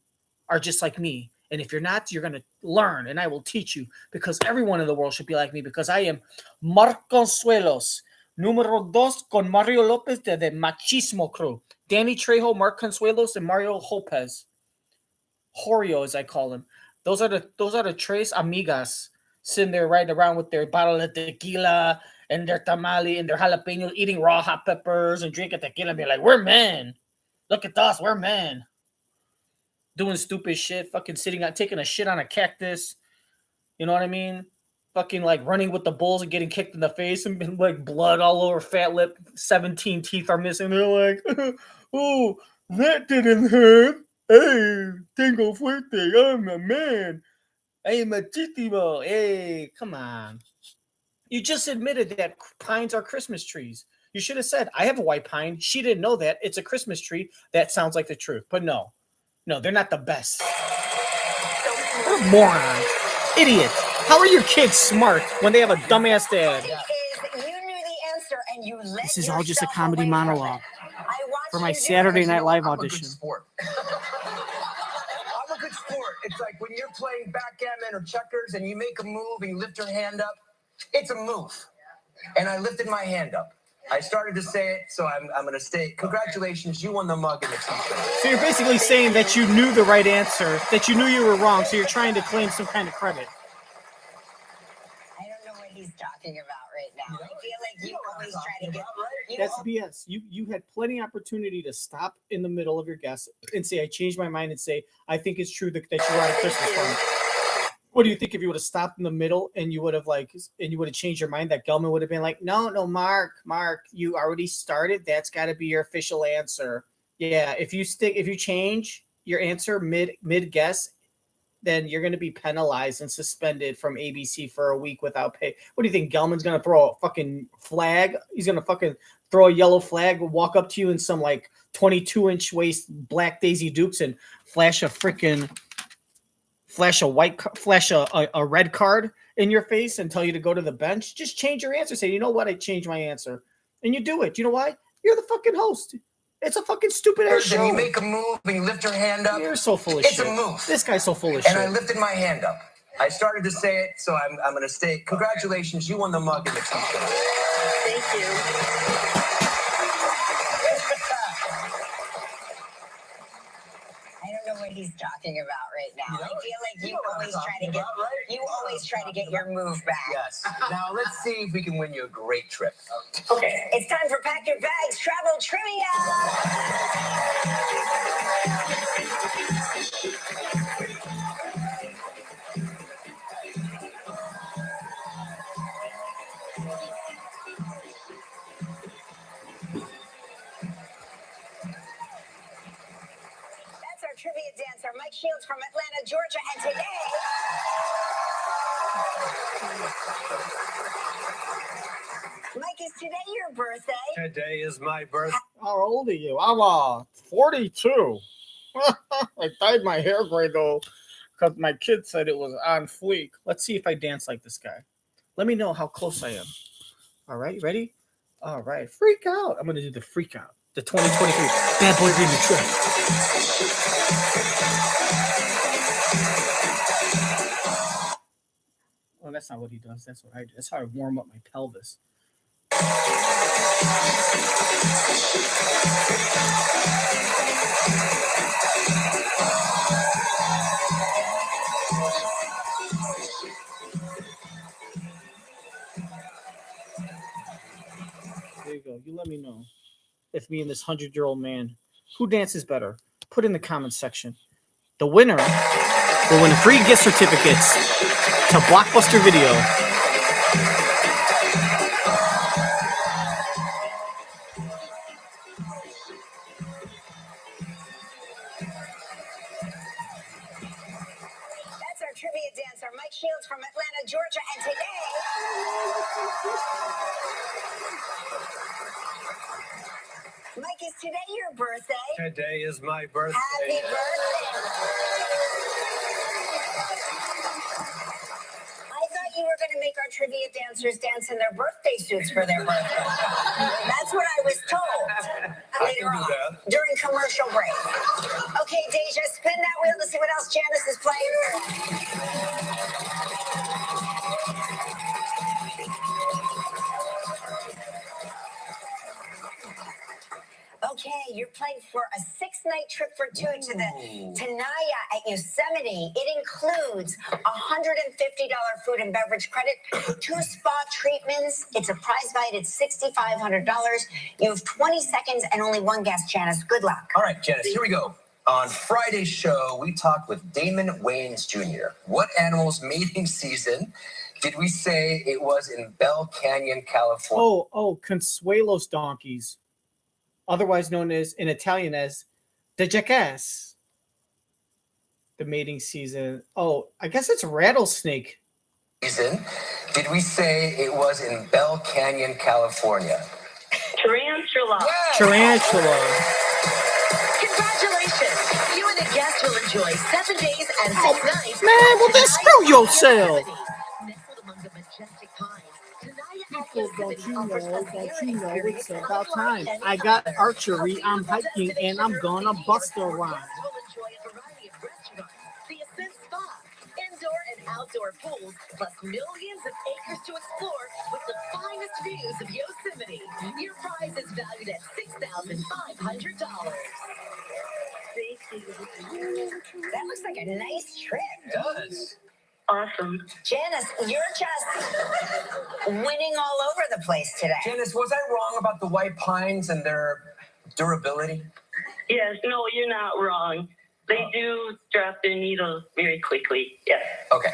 are just like me. And if you're not, you're going to learn, and I will teach you, because everyone in the world should be like me, because I am Mark Consuelos, número 2 con Mario Lopez de Machismo Crew. Danny Trejo, Mark Consuelos, and Mario Lopez. Horio, as I call him. Those are the tres amigas sitting there riding around with their bottle of tequila and their tamale and their jalapenos, eating raw hot peppers and drinking tequila and being like, we're men. Look at us, we're men. Doing stupid shit, fucking taking a shit on a cactus. You know what I mean? Fucking like running with the bulls and getting kicked in the face and like blood all over fat lip. 17 teeth are missing. They're like, oh, that didn't hurt. Hey, tengo fuerte. I'm a man. I'm machísimo. Hey, come on. You just admitted that pines are Christmas trees. You should have said, I have a white pine. She didn't know that. It's a Christmas tree. That sounds like the truth. But no, they're not the best. What a moron. Idiot. How are your kids smart when they have a dumbass dad? You knew the answer and you let This is all just a yourself comedy away from monologue it. I watched for my you do Saturday it. Night Live I'm audition. a good sport. I'm a good sport. It's like when you're playing backgammon or checkers and you make a move and you lift your hand up, it's a move. And I lifted my hand up. I started to say it, so I'm going to say, congratulations, you won the mug and the t-shirt. So you're basically saying that you knew the right answer, that you knew you were wrong, so you're trying to claim some kind of credit. I don't know what he's talking about right now. I feel like you always try to get. That's BS. You had plenty of opportunity to stop in the middle of your guess and say, I changed my mind, and say, I think it's true that you were on a Christmas farm. What do you think if you would have stopped in the middle and you would have changed your mind, that Gelman would have been like, no, Mark, you already started. That's got to be your official answer. Yeah, if you change your answer mid guess, then you're going to be penalized and suspended from ABC for a week without pay. What do you think? Gelman's going to throw a fucking flag? He's going to fucking throw a yellow flag, walk up to you in some like 22-inch waist black Daisy Dukes and flash a red card in your face and tell you to go to the bench? Just change your answer. Say, you know what? I changed my answer. And you do it. You know why? You're the fucking host. It's a fucking stupid ass show. And you make a move and you lift your hand up. You're so full of it's shit. It's a move. This guy's so full of and shit. And I lifted my hand up. I started to say it, so I'm going to say, congratulations, you won the mug and the t-shirt. Thank you. I don't know what he's talking about right now. I feel like you always try to get your move back. Yes. Now let's see if we can win you a great trip. Okay. It's time for Pack Your Bags Travel Trivia. That's our trivia dancer, Mike Shields from Atlanta, Georgia, and today... Mike, is today your birthday? Today is my birthday. How old are you? I'm 42. I dyed my hair gray though, because my kid said it was on fleek. Let's see if I dance like this guy. Let me know how close I am. All right, ready? All right, freak out. I'm gonna do the freak out. The 2023 Bad Boy Remix track. Oh, that's not what he does. That's what I do. That's how I warm up my pelvis. There you go. You let me know if me and this 100-year-old man, who dances better? Put in the comments section. The winner will win free gift certificates to Blockbuster Video. That's our trivia dancer, Mike Shields from Atlanta, Georgia, and today... Mike, is today your birthday? Today is my birthday. Happy birthday. I thought you were going to make our trivia dancers dance in their birthday suits for their birthday. That's what I was told later on during commercial break. Okay, Deja, spin that wheel to see what else Janice is playing. Okay, you're playing for a 6-night trip for two to the Tenaya at Yosemite. It includes $150 food and beverage credit, 2 spa treatments. It's a prize fight. It's $6,500. You have 20 seconds and only one guest, Janice. Good luck. All right, Janice, here we go. On Friday's show, we talked with Damon Wayans Jr. What animal's mating season did we say it was in Bell Canyon, California? Oh, Consuelos donkeys. Otherwise known as in Italian as the jackass. The mating season. Oh, I guess it's rattlesnake. Season. Did we say it was in Bell Canyon, California? Tarantula. Yes. Tarantula. Congratulations! You and a guest will enjoy 7 days and 6 nights. Man, well then screw yourself. Nestled among the majestic pines, Tenaya at Uncle, don't you know, it's about time. I got archery, I'm hiking, and I'm gonna bust a rhyme. Indoor and outdoor pools, plus millions of acres to explore with the finest views of Yosemite. Your prize is valued at $6,500. That looks like a nice trip. It does. Awesome. Janice, you're just winning all over the place today. Janice, was I wrong about the white pines and their durability? Yes, no, you're not wrong. They do drop their needles very quickly. Yes. Okay.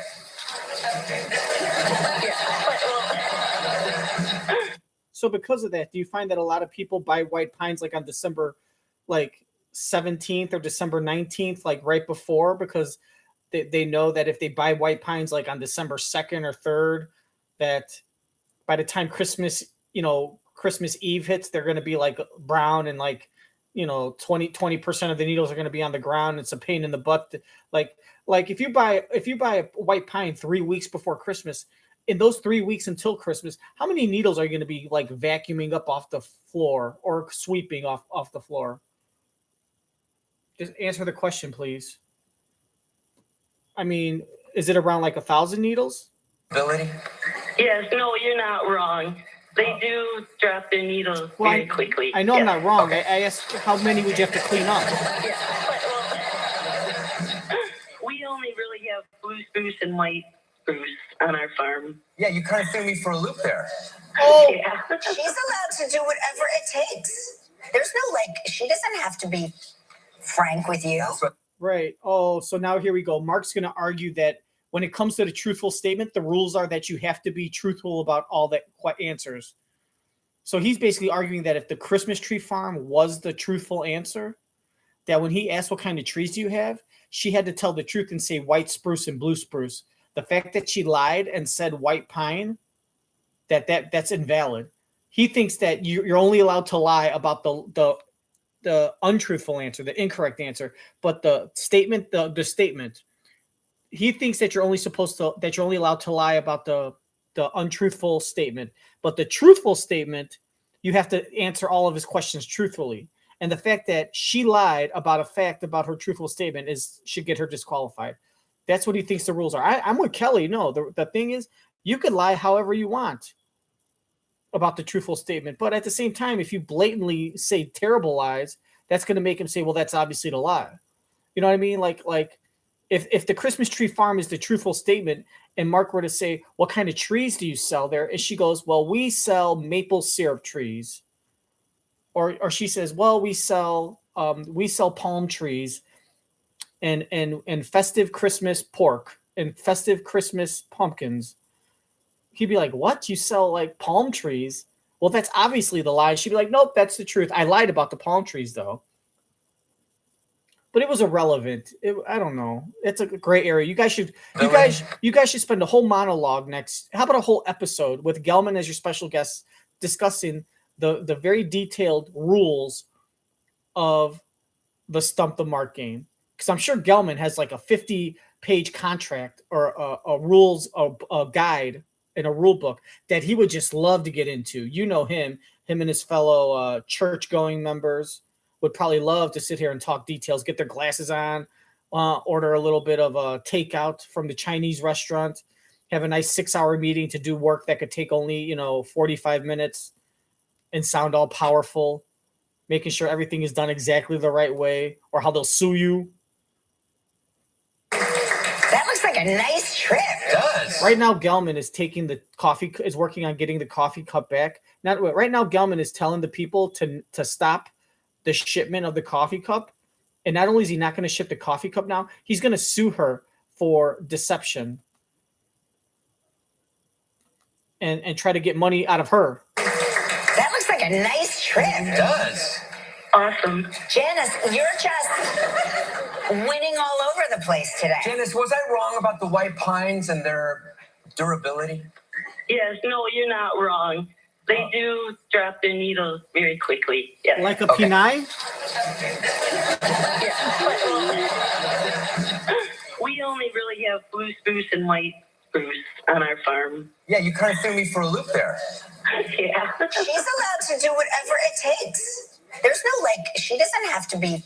So because of that, do you find that a lot of people buy white pines like on December like 17th or December 19th, like right before, because they know that if they buy white pines like on December 2nd or 3rd, that by the time Christmas Eve hits, they're going to be like brown and like, 20% of the needles are going to be on the ground. It's a pain in the butt. Like if you buy a white pine 3 weeks before Christmas, in those 3 weeks until Christmas, how many needles are you going to be like vacuuming up off the floor or sweeping off the floor? Just answer the question, please. I mean, is it around like 1,000 needles? Ability? Yes, no, you're not wrong. They do drop their needles very quickly. I know I'm not wrong. Okay. I asked how many would you have to clean up? We only really have blue spruce and white spruce on our farm. Yeah, you kind of threw me for a loop there. Oh, Yeah. She's allowed to do whatever it takes. There's no she doesn't have to be frank with you. That's what right. Oh, so now here we go. Mark's going to argue that when it comes to the truthful statement, the rules are that you have to be truthful about all the answers. So he's basically arguing that if the Christmas tree farm was the truthful answer, that when he asked what kind of trees do you have, she had to tell the truth and say white spruce and blue spruce. The fact that she lied and said white pine, that's invalid. He thinks that you're only allowed to lie about the untruthful answer, the incorrect answer, but the statement, the statement. He thinks that you're only allowed to lie about the untruthful statement, but the truthful statement, you have to answer all of his questions truthfully. And the fact that she lied about a fact about her truthful statement should get her disqualified. That's what he thinks the rules are. I'm with Kelly. No, the thing is, you could lie however you want about the truthful statement, but at the same time, if you blatantly say terrible lies, that's going to make him say, well, that's obviously the lie. You know what I mean? Like if the Christmas tree farm is the truthful statement and Mark were to say, what kind of trees do you sell there? And she goes, well, we sell maple syrup trees. Or she says, well, we sell palm trees and festive Christmas pork and festive Christmas pumpkins. He'd be like, what? You sell like palm trees? Well, that's obviously the lie. She'd be like, nope, that's the truth. I lied about the palm trees though. But it was irrelevant. I don't know. It's a gray area. You guys should spend a whole monologue next. How about a whole episode with Gelman as your special guest discussing the very detailed rules of the Stump the Mark game? Because I'm sure Gelman has like a 50-page contract or a rules a guide in a rule book that he would just love to get into. You know him and his fellow church-going members would probably love to sit here and talk details, get their glasses on, order a little bit of a takeout from the Chinese restaurant, have a nice 6-hour meeting to do work that could take only, 45 minutes and sound all powerful, making sure everything is done exactly the right way, or how they'll sue you. That looks like a nice trip. it does. Right now, Gelman is working on getting the coffee cup back. Right now, Gelman is telling the people to stop the shipment of the coffee cup. And not only is he not going to ship the coffee cup now, he's going to sue her for deception and try to get money out of her. That looks like a nice trip. It does. Awesome. Janice, you're just winning all over the place today. Janice, was I wrong about the white pines and their durability? Yes, no, you're not wrong. They do drop their needles very quickly. Yes. Like a Pinay? We only really have blue spruce and white spruce on our farm. Yeah, you kind of threw me for a loop there. Yeah. She's allowed to do whatever it takes. There's no she doesn't have to be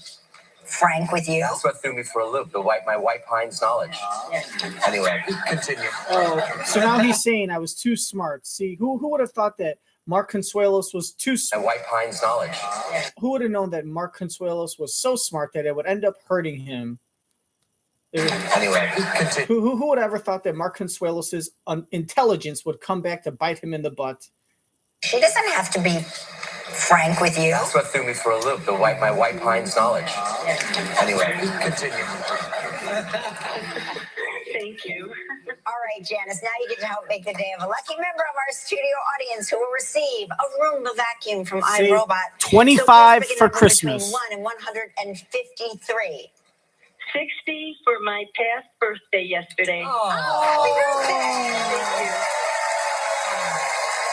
frank with you. That's what threw me for a loop. My white pines knowledge. Anyway, continue. Oh, so now he's saying I was too smart. See, who would have thought that Mark Consuelos was too My smart? white pines knowledge. Who would have known that Mark Consuelos was so smart that it would end up hurting him? Anyway, continue. Who would ever thought that Mark Consuelos' intelligence would come back to bite him in the butt? She doesn't have to be frank with you. That's what threw me for a loop. My white pines knowledge. Anyway, continue. Thank you. All right, Janice, now you get to help make the day of a lucky member of our studio audience who will receive a Roomba vacuum from See, iRobot. 25 So please pick a for number Christmas. Between 1 and 153. 60 for my past birthday yesterday. Happy birthday!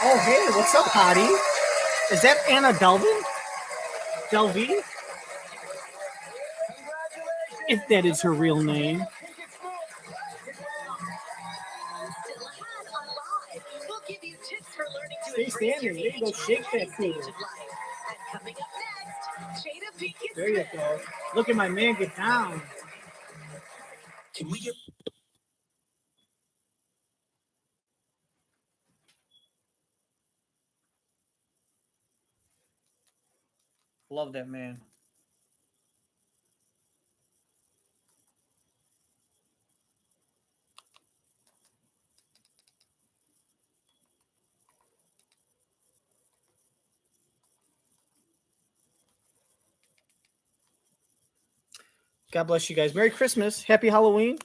Oh, hey, what's up, Hottie? Is that Anna Delvey? If that is her real name. Still ahead on Live. We'll give you tips for learning to Stay embrace standing. your There you go. age Shake at that any stage cooler. of life. And coming up next, Jada Pinkett. There you go. Look at my man get down. Can we get... Love that man. God bless you guys. Merry Christmas, Happy Halloween,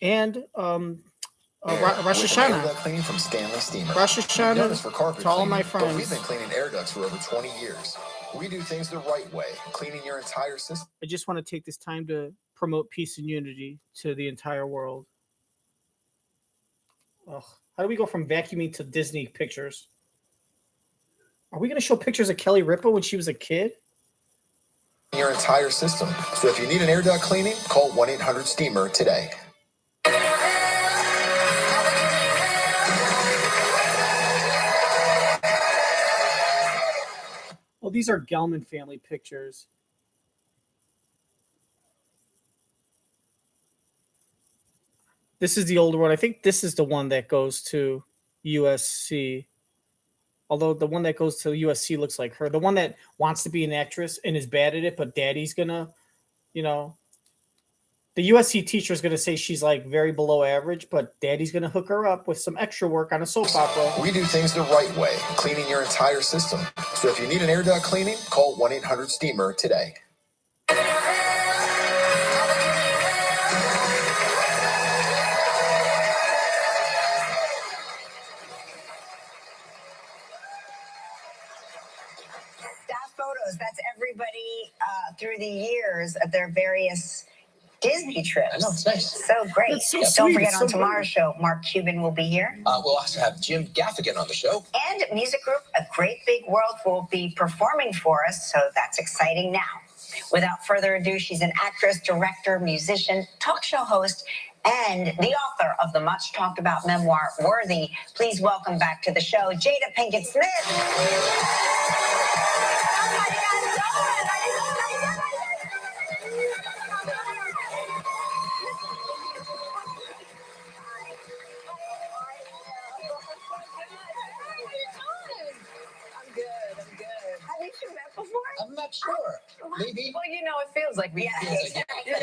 and Rosh Hashanah. Cleaning from Stanley Steamer. Rosh We've known this for Hashanah carpet to all my cleaning, but we've friends. been cleaning air ducts for over 20 years. We do things the right way, cleaning your entire system. I just want to take this time to promote peace and unity to the entire world. Ugh. How do we go from vacuuming to Disney pictures? Are we going to show pictures of Kelly Ripa when she was a kid? Your entire system. So if you need an air duct cleaning, call 1-800-STEAMER today. Oh, these are Gelman family pictures. This is the older one. I think this is the one that goes to USC. Although the one that goes to USC looks like her. The one that wants to be an actress and is bad at it, but daddy's gonna, the USC teacher is gonna say she's like very below average, but daddy's gonna hook her up with some extra work on a soap opera. We do things the right way, cleaning your entire system. So if you need an air duct cleaning, call 1-800-STEAMER today. Staff photos, that's everybody through the years of their various Disney trips. I know, it's nice. So great. That's so Don't sweet. forget It's on so tomorrow's show, Mark Cuban will be here. We'll also have Jim Gaffigan on the show. And music group A Great Big World will be performing for us, so that's exciting now. Without further ado, she's an actress, director, musician, talk show host, and the author of the much talked about memoir, Worthy. Please welcome back to the show, Jada Pinkett Smith. I'm good. Have you two met before? I'm not sure. Maybe. Well, it feels like we Yeah, Yeah,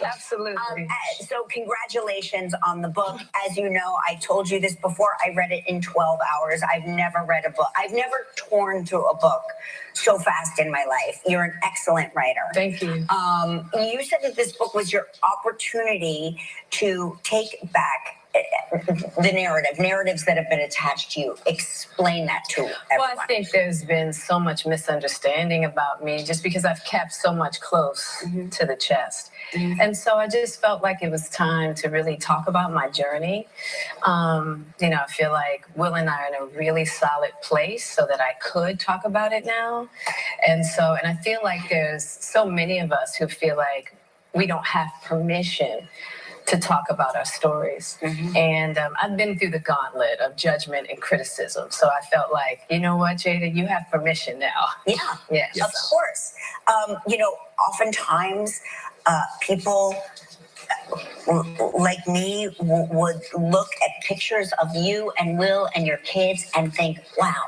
absolutely. So congratulations on the book. As you know, I told you this before. I read it in 12 hours. I've never read a book. I've never torn through a book so fast in my life. You're an excellent writer. Thank you. You said that this book was your opportunity to take back the narratives that have been attached to you. Explain that to everyone. Well, I think there's been so much misunderstanding about me just because I've kept so much close to the chest. And so I just felt like it was time to really talk about my journey. I feel like Will and I are in a really solid place so that I could talk about it now. And I feel like there's so many of us who feel like we don't have permission to talk about our stories. And I've been through the gauntlet of judgment and criticism. So I felt like, you know what, Jada, you have permission now. Yeah, Yes. of course. Oftentimes people like me would look at pictures of you and Will and your kids and think, wow,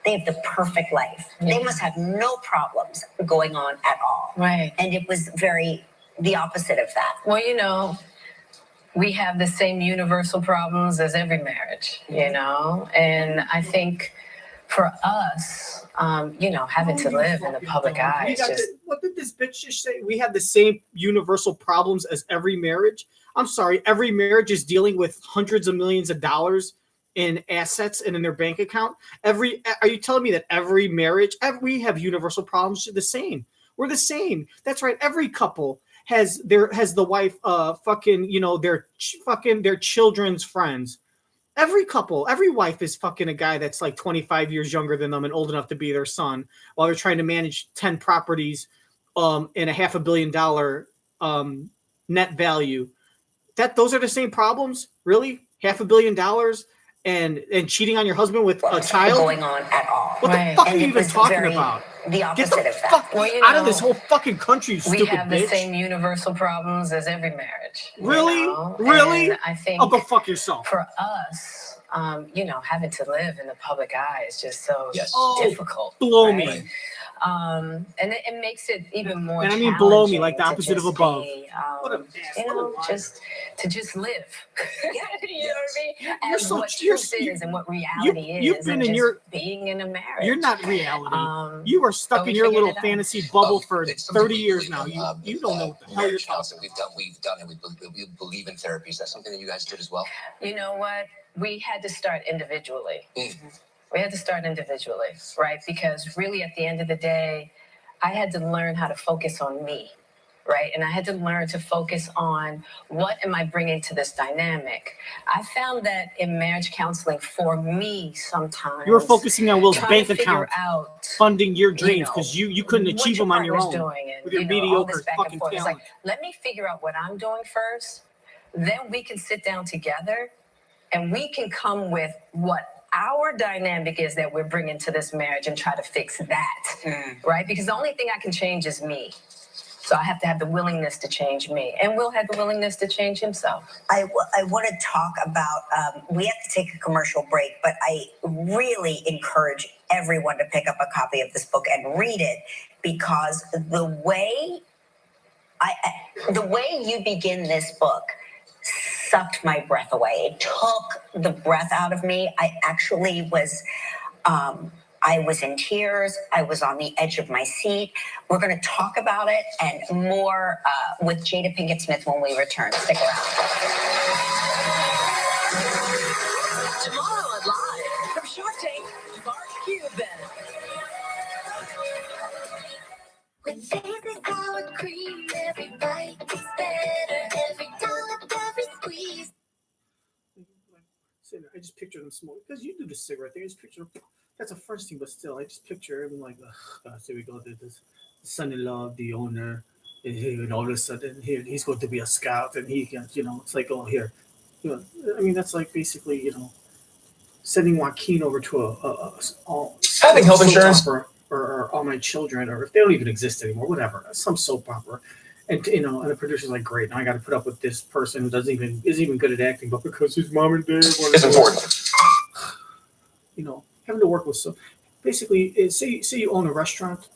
they have the perfect life. They must have no problems going on at all. Right. And it was the opposite of that. Well, we have the same universal problems as every marriage, and I think for us, having to live in the public eye is just... What did this bitch just say? We have the same universal problems as every marriage. I'm sorry, every marriage is dealing with hundreds of millions of dollars in assets and in their bank account. Are you telling me that every marriage, we have universal problems? The same. We're the same. That's right. Every couple has the wife their children's friends. Every couple, every wife is fucking a guy that's like 25 years younger than them and old enough to be their son while they're trying to manage 10 properties and a $500 million net value. Those are the same problems? Really? $500 million and cheating on your husband with a child? Going on at all. What the fuck are you even talking about? The opposite Get the of that. fuck out of this whole fucking country, you stupid we have the bitch. same universal problems as every marriage. Really? Really? And I think I'll go fuck yourself. for us, having to live in the public eye is just so difficult. Blow right? me. And it makes it even more. And I mean below me, challenging like the to opposite of just above. be, What a just live. You know what I mean? You're As so- what you're- truth is and what reality you've is, been and in just your- being in a marriage. You're not reality. You are stuck we in your figured little it out. fantasy bubble for It's something 30 we years believe now. in, You don't know what the hell you're marriage talking counseling. We've done it. We believe in therapy. Is that something that you guys did as well? You know what? We had to start individually. Mm-hmm. We had to start individually, right? Because really, at the end of the day, I had to learn how to focus on me, right? And I had to learn to focus on what am I bringing to this dynamic. I found that in marriage counseling, for me, sometimes You were focusing on Will's trying bank to figure account, out funding your you dreams know, because you couldn't what achieve them on your partner's own doing and, with your all this mediocre back and fucking forth. It's talent. like, let me figure out what I'm doing first. Then we can sit down together and we can come with what our dynamic is that we're bringing to this marriage and try to fix that, right? Because the only thing I can change is me. So I have to have the willingness to change me. And Will had the willingness to change himself. I want to talk about, we have to take a commercial break, but I really encourage everyone to pick up a copy of this book and read it because the way you begin this book sucked my breath away. It took the breath out of me. I actually was, I was in tears. I was on the edge of my seat. We're going to talk about it and more with Jada Pinkett Smith when we return. Stick around. Tomorrow on Live from Shark Tank, Mark Cuban. With Daisy sour cream, every bite tastes better. Every dollop, every squeeze. I just picture them smoking because you do the cigarette thing. I just picture that's the first thing, but still, I just picture him like, here we go. This son-in-law of the owner, and all of a sudden, here he's going to be a scout, and he can, it's like, oh, here, I mean, that's like basically, sending Joaquin over to Having health insurance. Or All My Children, or if they don't even exist anymore, whatever, some soap opera. And and the producer's like, great, now I got to put up with this person who isn't even good at acting, but because his mom and dad It's important. having to work with basically, say you own a restaurant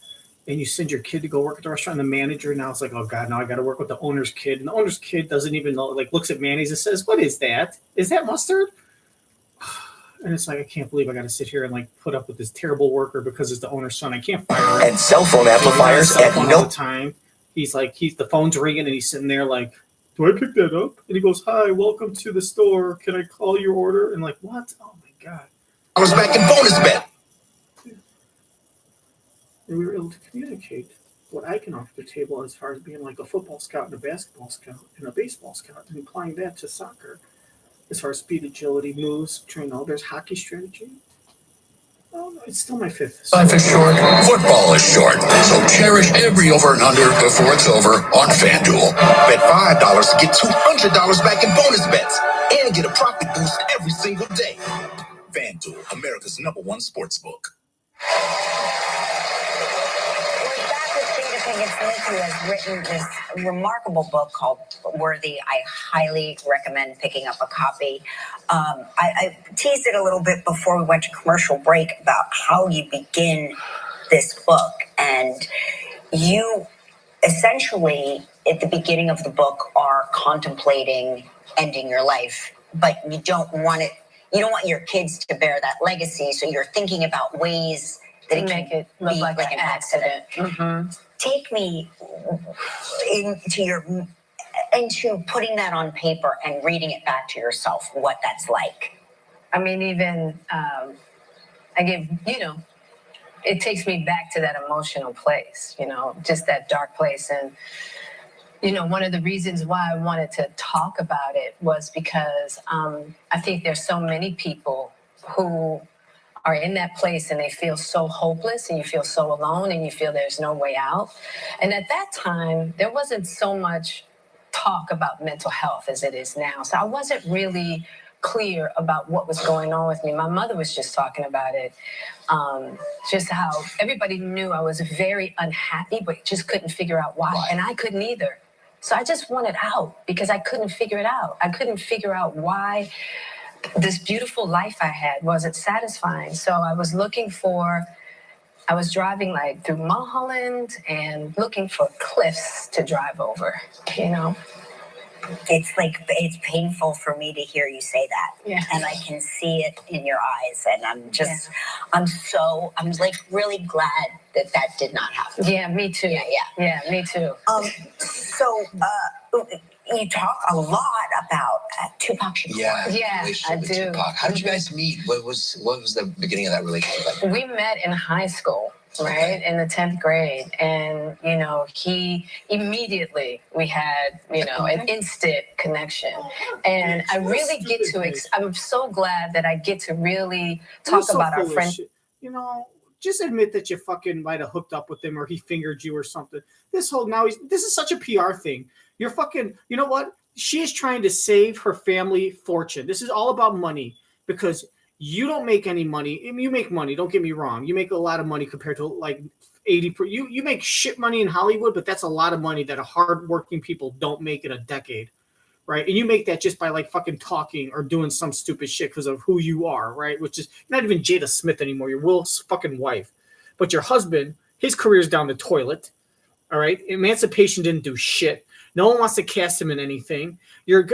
and you send your kid to go work at the restaurant, and the manager now is like, oh god, now I got to work with the owner's kid, and the owner's kid doesn't even know, like looks at mayonnaise and says, what is that? Is that mustard? And it's like, I can't believe I got to sit here and like put up with this terrible worker because it's the owner's son. I can't fire him. And cell phone amplifiers Cell at phone all no the time. The phone's ringing and he's sitting there like, do I pick that up? And he goes, hi, welcome to the store. Can I call your order? And like, what? Oh my god. I was back in bonus bet. And we were able to communicate what I can offer the table as far as being like a football scout and a basketball scout and a baseball scout, and applying that to soccer as far as speed, agility, moves, there's hockey strategy. Oh It's still my fifth. Life is short, football is short, so cherish every over and under before it's over on FanDuel. Bet $5 to get $200 back in bonus bets and get a profit boost every single day. FanDuel, America's #1 sportsbook. We're back with Jada Pinkett Smith, who has written this remarkable book called Worthy. I highly recommend picking up a copy. I teased it a little bit before we went to commercial break about how you begin this book. And you essentially, at the beginning of the book, are contemplating ending your life, but you don't want your kids to bear that legacy. So you're thinking about ways that it make can it look be like an accident. Mm-hmm. Take me into putting that on paper and reading it back to yourself, what that's like. I mean, even it takes me back to that emotional place, just that dark place. And, one of the reasons why I wanted to talk about it was because I think there's so many people who are in that place and they feel so hopeless and you feel so alone and you feel there's no way out. And at that time, there wasn't so much talk about mental health as it is now. So I wasn't really clear about what was going on with me. My mother was just talking about it, just how everybody knew I was very unhappy, but just couldn't figure out why. And I couldn't either. So I just wanted out because I couldn't figure it out. I couldn't figure out why this beautiful life I had wasn't satisfying. So I was driving like through Mulholland and looking for cliffs to drive over, It's painful for me to hear you say that. Yeah. And I can see it in your eyes. And I'm really glad that did not happen. Yeah, me too. Yeah, me too. You talk a lot about Tupac Shakur. Yeah, I do. Tupac. How did you guys meet? What was the beginning of that relationship like? We met in high school, right, in the 10th grade. And, he immediately, we had, an instant connection. And I really get to, I'm so glad that I get to really talk about our friendship. Just admit that you fucking might have hooked up with him or he fingered you or something. This is such a PR thing. You're fucking, you know what? She is trying to save her family fortune. This is all about money because you don't make any money. I mean, you make money. Don't get me wrong. You make a lot of money compared to like 80. You make shit money in Hollywood, but that's a lot of money that hardworking people don't make in a decade, right? And you make that just by like fucking talking or doing some stupid shit because of who you are, right? Which is not even Jada Smith anymore. You're Will's fucking wife, but your husband, his career's down the toilet. All right, Emancipation didn't do shit. No one wants to cast him in anything. You're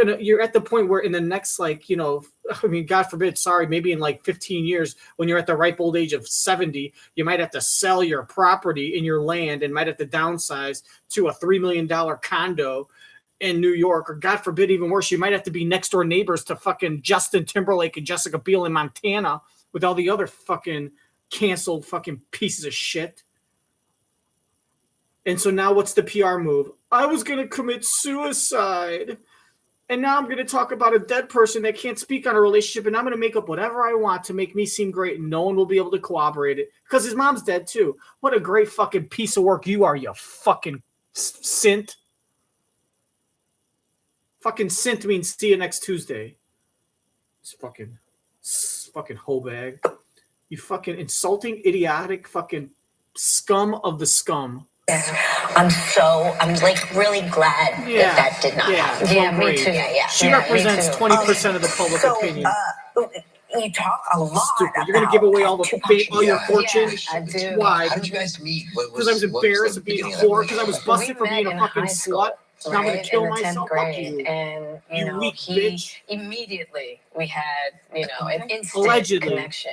at the point where in the next, God forbid, maybe in like 15 years, when you're at the ripe old age of 70, you might have to sell your property in your land and might have to downsize to a $3 million condo in New York, or God forbid, even worse, you might have to be next door neighbors to fucking Justin Timberlake and Jessica Biel in Montana with all the other fucking canceled fucking pieces of shit. And so now what's the PR move? I was going to commit suicide. And now I'm going to talk about a dead person that can't speak on a relationship. And I'm going to make up whatever I want to make me seem great. And no one will be able to corroborate it. Because his mom's dead too. What a great fucking piece of work you are, you fucking sint. Fucking sint means see you next Tuesday. It's fucking hoe bag. You fucking insulting, idiotic fucking scum of the scum. I'm really glad that did not happen. Yeah, me too. She represents 20% of the public opinion. You talk a lot. Stupid. You're going to give away all your fortune? I do. Why? How did you guys meet? Because I was embarrassed of being a whore, because I was busted for being a fucking slut. Now I'm going to kill myself. Fuck you. And, you weak bitch. Immediately we had, an instant connection.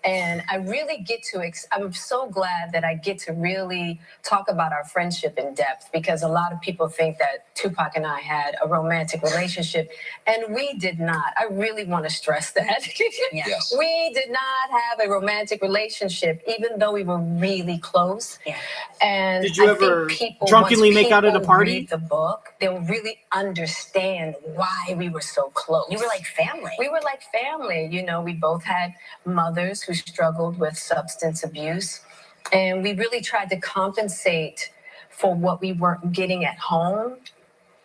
And I really get to, I'm so glad that I get to really talk about our friendship in depth, because a lot of people think that Tupac and I had a romantic relationship, and we did not. I really want to stress that. Yes. We did not have a romantic relationship, even though we were really close. Yeah. And did you ever drunkenly make out at a party? Read the book, they'll really understand why we were so close. You were like family. we were like family. You know, we both had mothers who struggled with substance abuse, and we really tried to compensate for what we weren't getting at home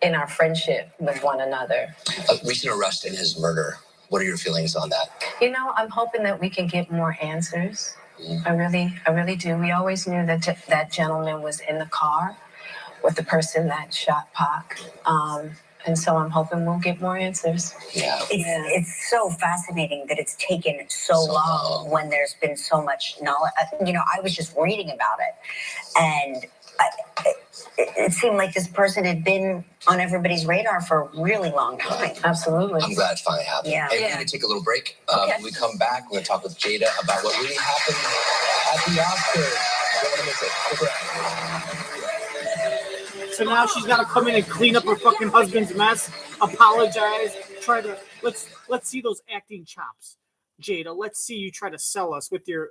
in our friendship with one another. A recent arrest in his murder. What are your feelings on that? You know, I'm hoping that we can get more answers. I really do. We always knew that that gentleman was in the car with the person that shot Pac. And so I'm hoping we'll get more answers. Yeah. It's so fascinating that it's taken so long when there's been so much knowledge. You know, I was just reading about it, and it seemed like this person had been on everybody's radar for a really long time. Absolutely. I'm glad it finally happened. Yeah. Hey, we're going to take a little break. Okay. When we come back, we're going to talk with Jada about what really happened at the Oscars. Don't want to miss it. Stick around. So now she's got to come in and clean up her fucking husband's mess, apologize, try to let's see those acting chops. Jada, let's see you try to sell us with your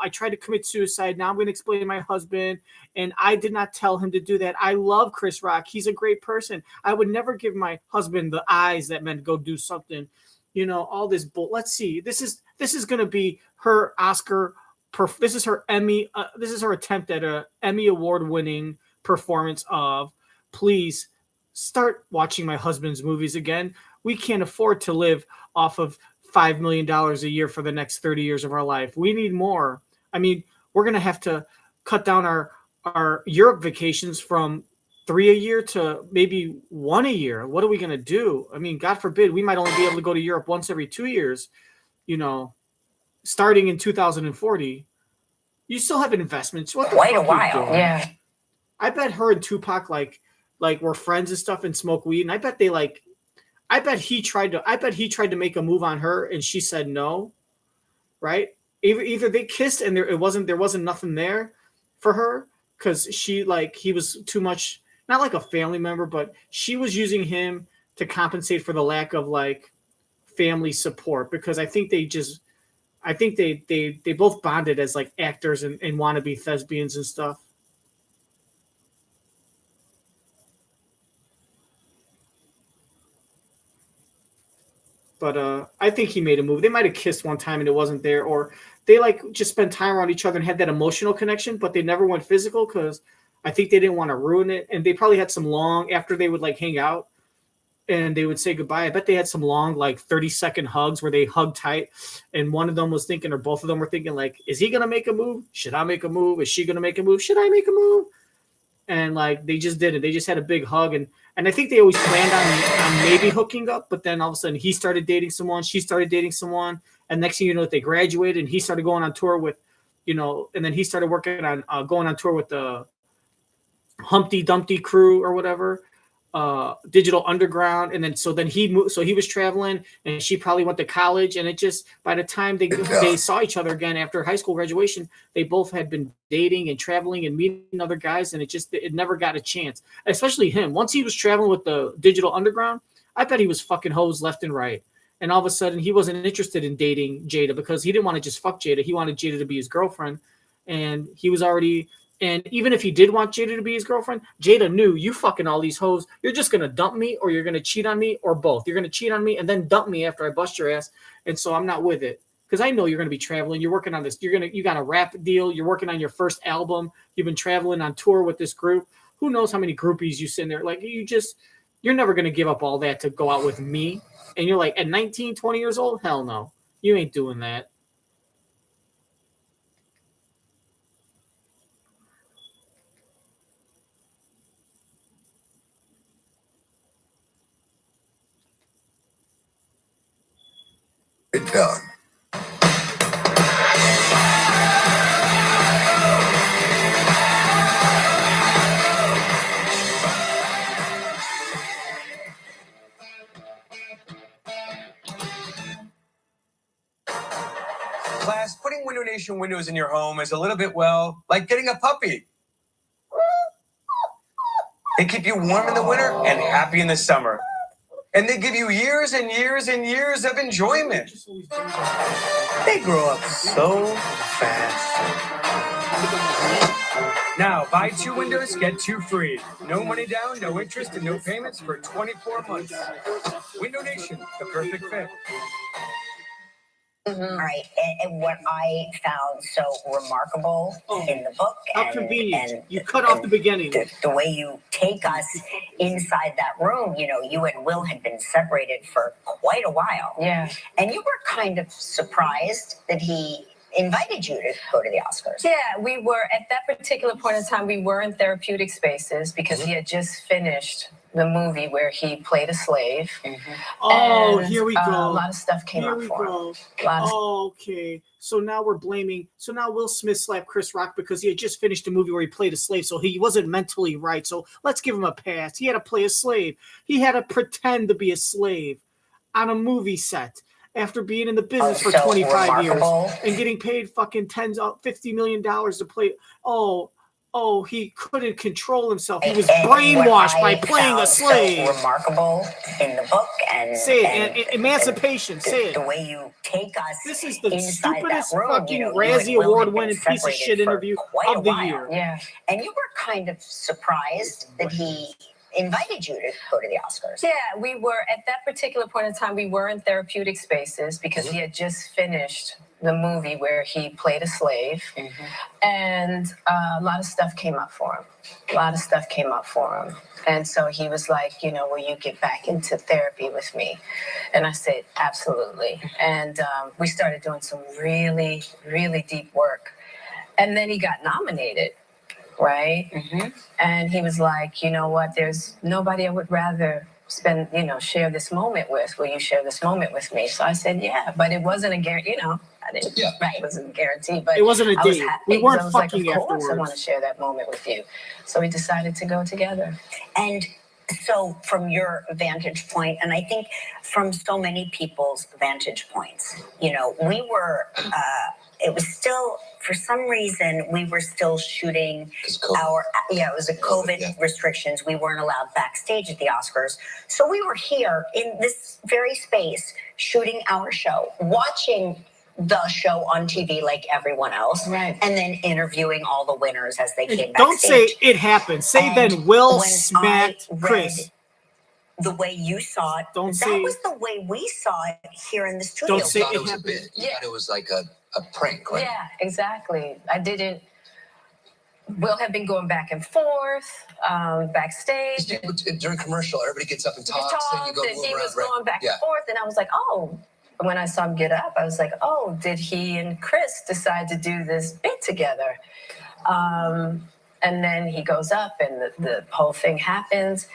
I tried to commit suicide. Now I'm going to explain to my husband, and I did not tell him to do that. I love Chris Rock. He's a great person. I would never give my husband the eyes that meant go do something. You know, all this bull. Let's see. This is going to be her Oscar. This is her Emmy. This is her attempt at a Emmy award-winning performance of. Please start watching my husband's movies again. We can't afford to live off of $5 million a year for the next 30 years of our life. We need more. I mean, we're going to have to cut down our Europe vacations from 3 a year to maybe 1 a year. What are we going to do? I mean, God forbid, we might only be able to go to Europe once every 2 years, you know, starting in 2040. You still have investments. What the Quite a fuck are you while. doing? Yeah. I bet her and Tupac like were friends and stuff and smoke weed. And I bet I bet he tried to make a move on her and she said no, right? Either they kissed and there wasn't nothing there for her because he was too much, not like a family member, but she was using him to compensate for the lack of like family support because I think they both bonded as like actors and wannabe thespians and stuff. But I think he made a move. They might have kissed one time and it wasn't there, or they like just spent time around each other and had that emotional connection, but they never went physical because I think they didn't want to ruin it. And they probably had some long, after they would like hang out and they would say goodbye, I bet they had some long like 30-second hugs where they hugged tight. And one of them was thinking, or both of them were thinking like, is he going to make a move? Should I make a move? Is she going to make a move? Should I make a move? And like, they just did it. They just had a big hug. And I think they always planned on maybe hooking up, but then all of a sudden he started dating someone, she started dating someone. And next thing you know, they graduated and he started going on tour with, you know, and then he started working on going on tour with the Humpty Dumpty crew or whatever, Digital Underground. And then, so he moved, so he was traveling and she probably went to college. And it just, by the time they saw each other again after high school graduation, they both had been dating and traveling and meeting other guys. And it never got a chance, especially him. Once he was traveling with the Digital Underground, I bet he was fucking hoes left and right. And all of a sudden he wasn't interested in dating Jada because he didn't want to just fuck Jada. He wanted Jada to be his girlfriend. And he was already, and even if he did want Jada to be his girlfriend, Jada knew, you fucking all these hoes, you're just going to dump me or you're going to cheat on me or both. You're going to cheat on me and then dump me after I bust your ass. And so I'm not with it because I know you're going to be traveling. You're working on this. You got a rap deal. You're working on your first album. You've been traveling on tour with this group. Who knows how many groupies you sit in there. Like you're never going to give up all that to go out with me. And you're like, at 19, 20 years old? Hell no. You ain't doing that. Done. Class, putting Window Nation windows in your home is a little bit, well, like getting a puppy. They keep you warm in the winter and happy in the summer. And they give you years and years and years of enjoyment. They grow up so fast. Now, buy 2 windows, get 2 free. No money down, no interest, and no payments for 24 months. Window Nation, the perfect fit. All right, and what I found so remarkable in the book, How convenient. You cut off the beginning. The way you take us inside that room, you know, you and Will had been separated for quite a while. Yeah. And you were kind of surprised that he invited you to go to the Oscars. Yeah, we were, at that particular point in time, we were in therapeutic spaces because he had just finished the movie where he played a slave. Oh, And, here we go. A lot of stuff came Here up we for go. him. A lot of Okay. So now we're blaming. So now Will Smith slapped Chris Rock because he had just finished a movie where he played a slave. So he wasn't mentally right. So let's give him a pass. He had to play a slave. He had to pretend to be a slave on a movie set after being in the business for 25 years and getting paid fucking $50 million to play. He couldn't control himself. He was brainwashed by playing a slave. So remarkable in the book, and emancipation. Say it. The way you take us. This is the inside stupidest that room, fucking you know, Razzie you and Will had Award-winning been piece of separated shit for interview quite a of the while. year. Yeah. And you were kind of surprised that he invited you to go to the Oscars. Yeah, we were, at that particular point in time, we were in therapeutic spaces because he had just finished the movie where he played a slave. And a lot of stuff came up for him. And so he was like, you know, will you get back into therapy with me? And I said, absolutely. And we started doing some really, really deep work. And then he got nominated, right? And he was like, you know what, there's nobody I would rather share this moment with. Will you share this moment with me? So I said, yeah, but it wasn't a guarantee, you know, I didn't, right, it wasn't a guarantee, but It wasn't a I was date. happy We 'cause weren't I was like, fucking of course I afterwards. want to share that moment with you. So we decided to go together. And so from your vantage point, and I think from so many people's vantage points, you know, we were, it was still, for some reason, we were still shooting it was a COVID restrictions. We weren't allowed backstage at the Oscars. So we were here in this very space shooting our show, watching the show on TV like everyone else, right? And then interviewing all the winners as they came backstage. Don't say it happened. Say And then Will when smacked I read Chris. The way you saw it, Don't that say- was the way we saw it here in the studio. Don't say You thought it it was a happened. bit. You thought it was like a prank, right? Yeah, exactly. I didn't. Will had been going back and forth backstage. During commercial, everybody gets up and talks, and you go and move he around. was Right. going back Yeah. and forth, and I was like, oh. When I saw him get up, I was like, oh, did he and Chris decide to do this bit together? And then he goes up, and the whole thing happens,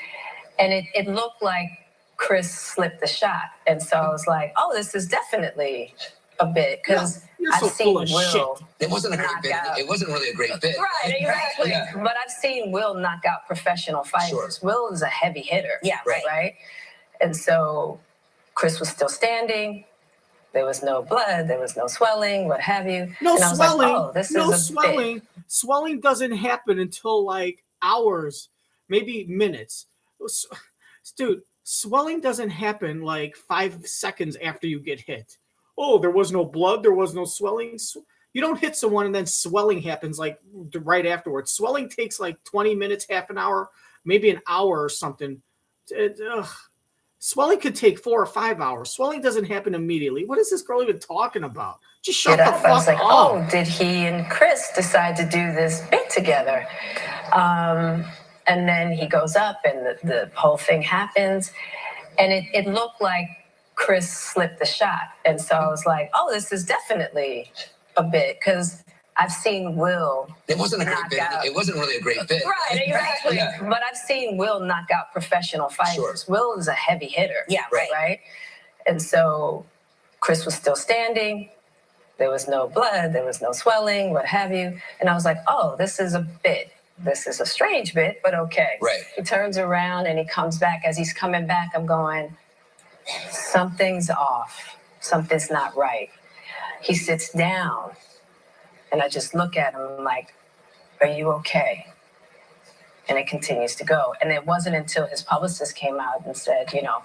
and it looked like Chris slipped the shot, and so I was like, oh, this is definitely a bit, because You're I've so seen full of Will shit. It wasn't a great knock bit. out. It wasn't really a great bit. Right, exactly. Yeah. But I've seen Will knock out professional fighters. Will is a heavy hitter. Yeah, right. And so Chris was still standing. There was no blood. There was no swelling, what have you. No and I was swelling. like, oh, this No is a swelling. bit. Swelling doesn't happen until like hours, maybe minutes. Dude, swelling doesn't happen like 5 seconds after you get hit. Oh, there was no blood. There was no swelling. You don't hit someone and then swelling happens like right afterwards. Swelling takes like 20 minutes, half an hour, maybe an hour or something. Swelling could take 4 or 5 hours. Swelling doesn't happen immediately. What is this girl even talking about? Just shut the fuck I was like, up. oh, did he and Chris decide to do this bit together? And then he goes up, and the whole thing happens, and it looked like Chris slipped the shot, and so I was like, oh, this is definitely a bit, because I've seen Will. It wasn't a great knock bit. out. It wasn't really a great bit. Right, exactly. Yeah. But I've seen Will knock out professional fighters. Will is a heavy hitter. Yeah, right. And so Chris was still standing. There was no blood. There was no swelling, what have you. And I was like, oh, this is a bit. This is a strange bit, but okay. Right. He turns around and he comes back. As he's coming back, I'm going, something's off. Something's not right. He sits down, and I just look at him. I'm like, are you okay? And it continues to go. And it wasn't until his publicist came out and said, you know,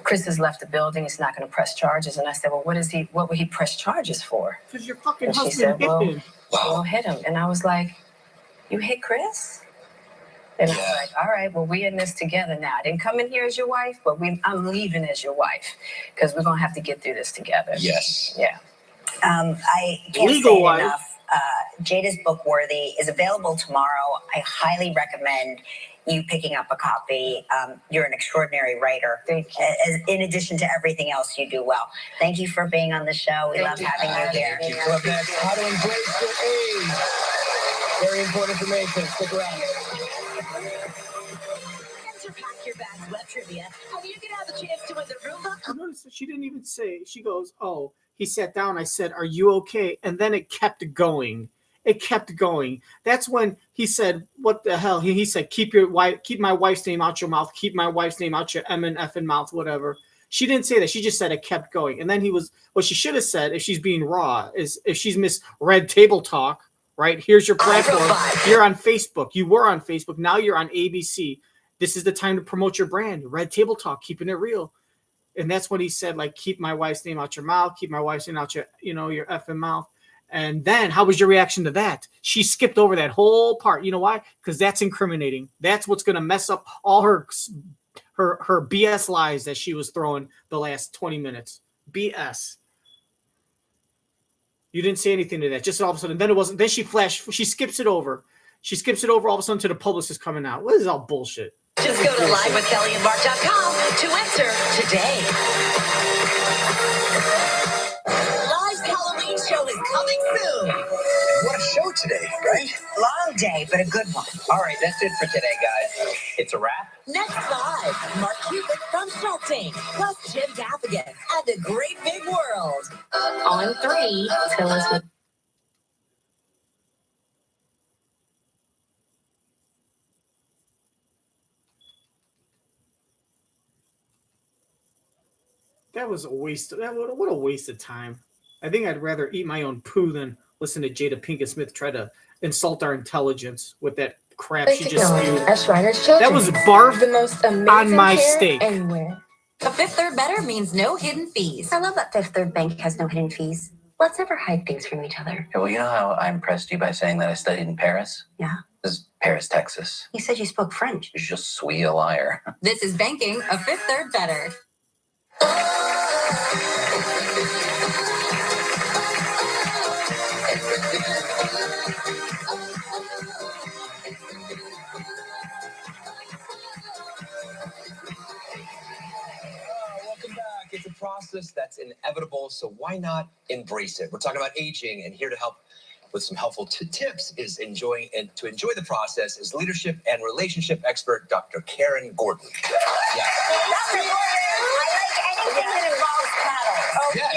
Chris has left the building. He's not going to press charges. And I said, well, what would he press charges for? Because your fucking And she husband said, hit well, him. we'll hit him. And I was like, You hit Chris? And I was Yeah. like, all right, well, we in this together now. I didn't come in here as your wife, but I'm leaving as your wife because we're going to have to get through this together. Yes. Yeah. I can't Legal say it wife. enough. Jada's book, Worthy, is available tomorrow. I highly recommend you picking up a copy. You're an extraordinary writer. Thank you. In addition to everything else you do well. Thank you for being on the show. We love having you here. Thank you. Coming up next, how to embrace your age. Very important information. Stick around. Pack your bags, web trivia, and you can have a chance to win the Roomba. You notice that she didn't even say. She goes, "Oh, he sat down." I said, "Are you okay?" And then it kept going. It kept going. That's when he said, "What the hell?" He said, keep my wife's name out your mouth. Keep my wife's name out your M and F and mouth, whatever." She didn't say that. She just said it kept going. And then he was, what she should have said, if she's being raw, is if she's Miss Red Table Talk, right? Here's your platform. You're on Facebook. You were on Facebook. Now you're on ABC. This is the time to promote your brand. Red Table Talk, keeping it real. And that's what he said, like, keep my wife's name out your mouth. Keep my wife's name out your, your effing mouth. And then how was your reaction to that? She skipped over that whole part. You know why? Because that's incriminating. That's what's going to mess up all her BS lies that she was throwing the last 20 minutes. BS. You didn't say anything to that. Just all of a sudden. Then it wasn't. Then she skips it over. She skips it over all of a sudden to the publicist coming out. What is all bullshit? Just go to livewithkellyandmark.com to enter today. Live's Halloween show is coming soon. What a show today, right? Long day, but a good one. All right, that's it for today, guys. It's a wrap. Next live, Mark Cuban from Shark Tank, plus Jim Gaffigan and a great big world. On 3, tell us what. That was a waste. What a waste of time. I think I'd rather eat my own poo than listen to Jada Pinkett Smith try to insult our intelligence with that crap she just spewed. That was barf the most amazing on my hair steak. anywhere. A Fifth Third Better means no hidden fees. I love that Fifth Third Bank has no hidden fees. Let's never hide things from each other. Yeah, well, you know how I impressed you by saying that I studied in Paris? Yeah. This is Paris, Texas. You said you spoke French. Je suis a liar. This is banking a Fifth Third Better. Welcome back. It's a process that's inevitable, so why not embrace it? We're talking about aging, and here to help with some helpful tips is to enjoy the process is leadership and relationship expert Dr. Karen Gordon. Yeah. Dr. Gordon, I like anything that involves paddles. Oh, Yes.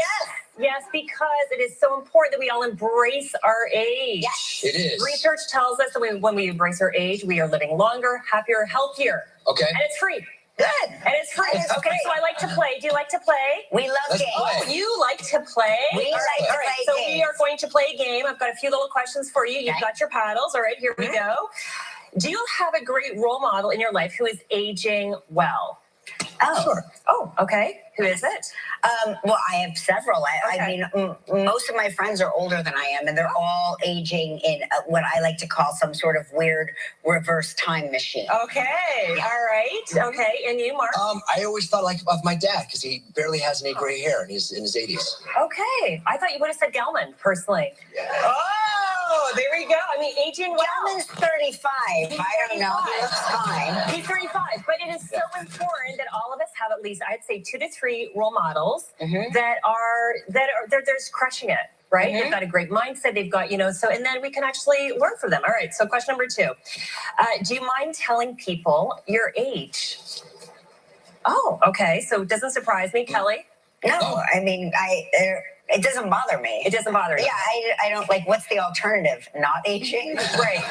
yes, because it is so important that we all embrace our age. Yes. It is. Research tells us that when we embrace our age, we are living longer, happier, healthier. Okay. And it's free. Good. And it's free. Okay, so I like to play. Do you like to play? We love Let's games. play. Oh, you like to play? We like to all right. play So games. we are going to play a game. I've got a few little questions for you. You've Okay. got your paddles. All right, here we go. Do you have a great role model in your life who is aging well? Oh. Sure. Oh, okay. Who is it? Well, I have several. I Okay. mean, most of my friends are older than I am, and they're all aging in what I like to call some sort of weird reverse time machine. Okay. All right. Okay. And you, Mark? I always thought of my dad because he barely has any gray hair and he's in his 80s. Okay. I thought you would have said Gelman, personally. Oh, there we go. I mean, aging well. Gelman's 35. He's I don't know. He 35. looks fine. He's 35, but it is so important that all of us have at least, I'd say, 2 to 3 role models that are they're just crushing it, right? They've got a great mindset. They've got, so, and then we can actually learn from them. All right. So question number 2, do you mind telling people your age? Oh, okay. So it doesn't surprise me, Kelly. No, I mean, it doesn't bother me. It doesn't bother you. Yeah, I don't like. What's the alternative? Not aging? Great.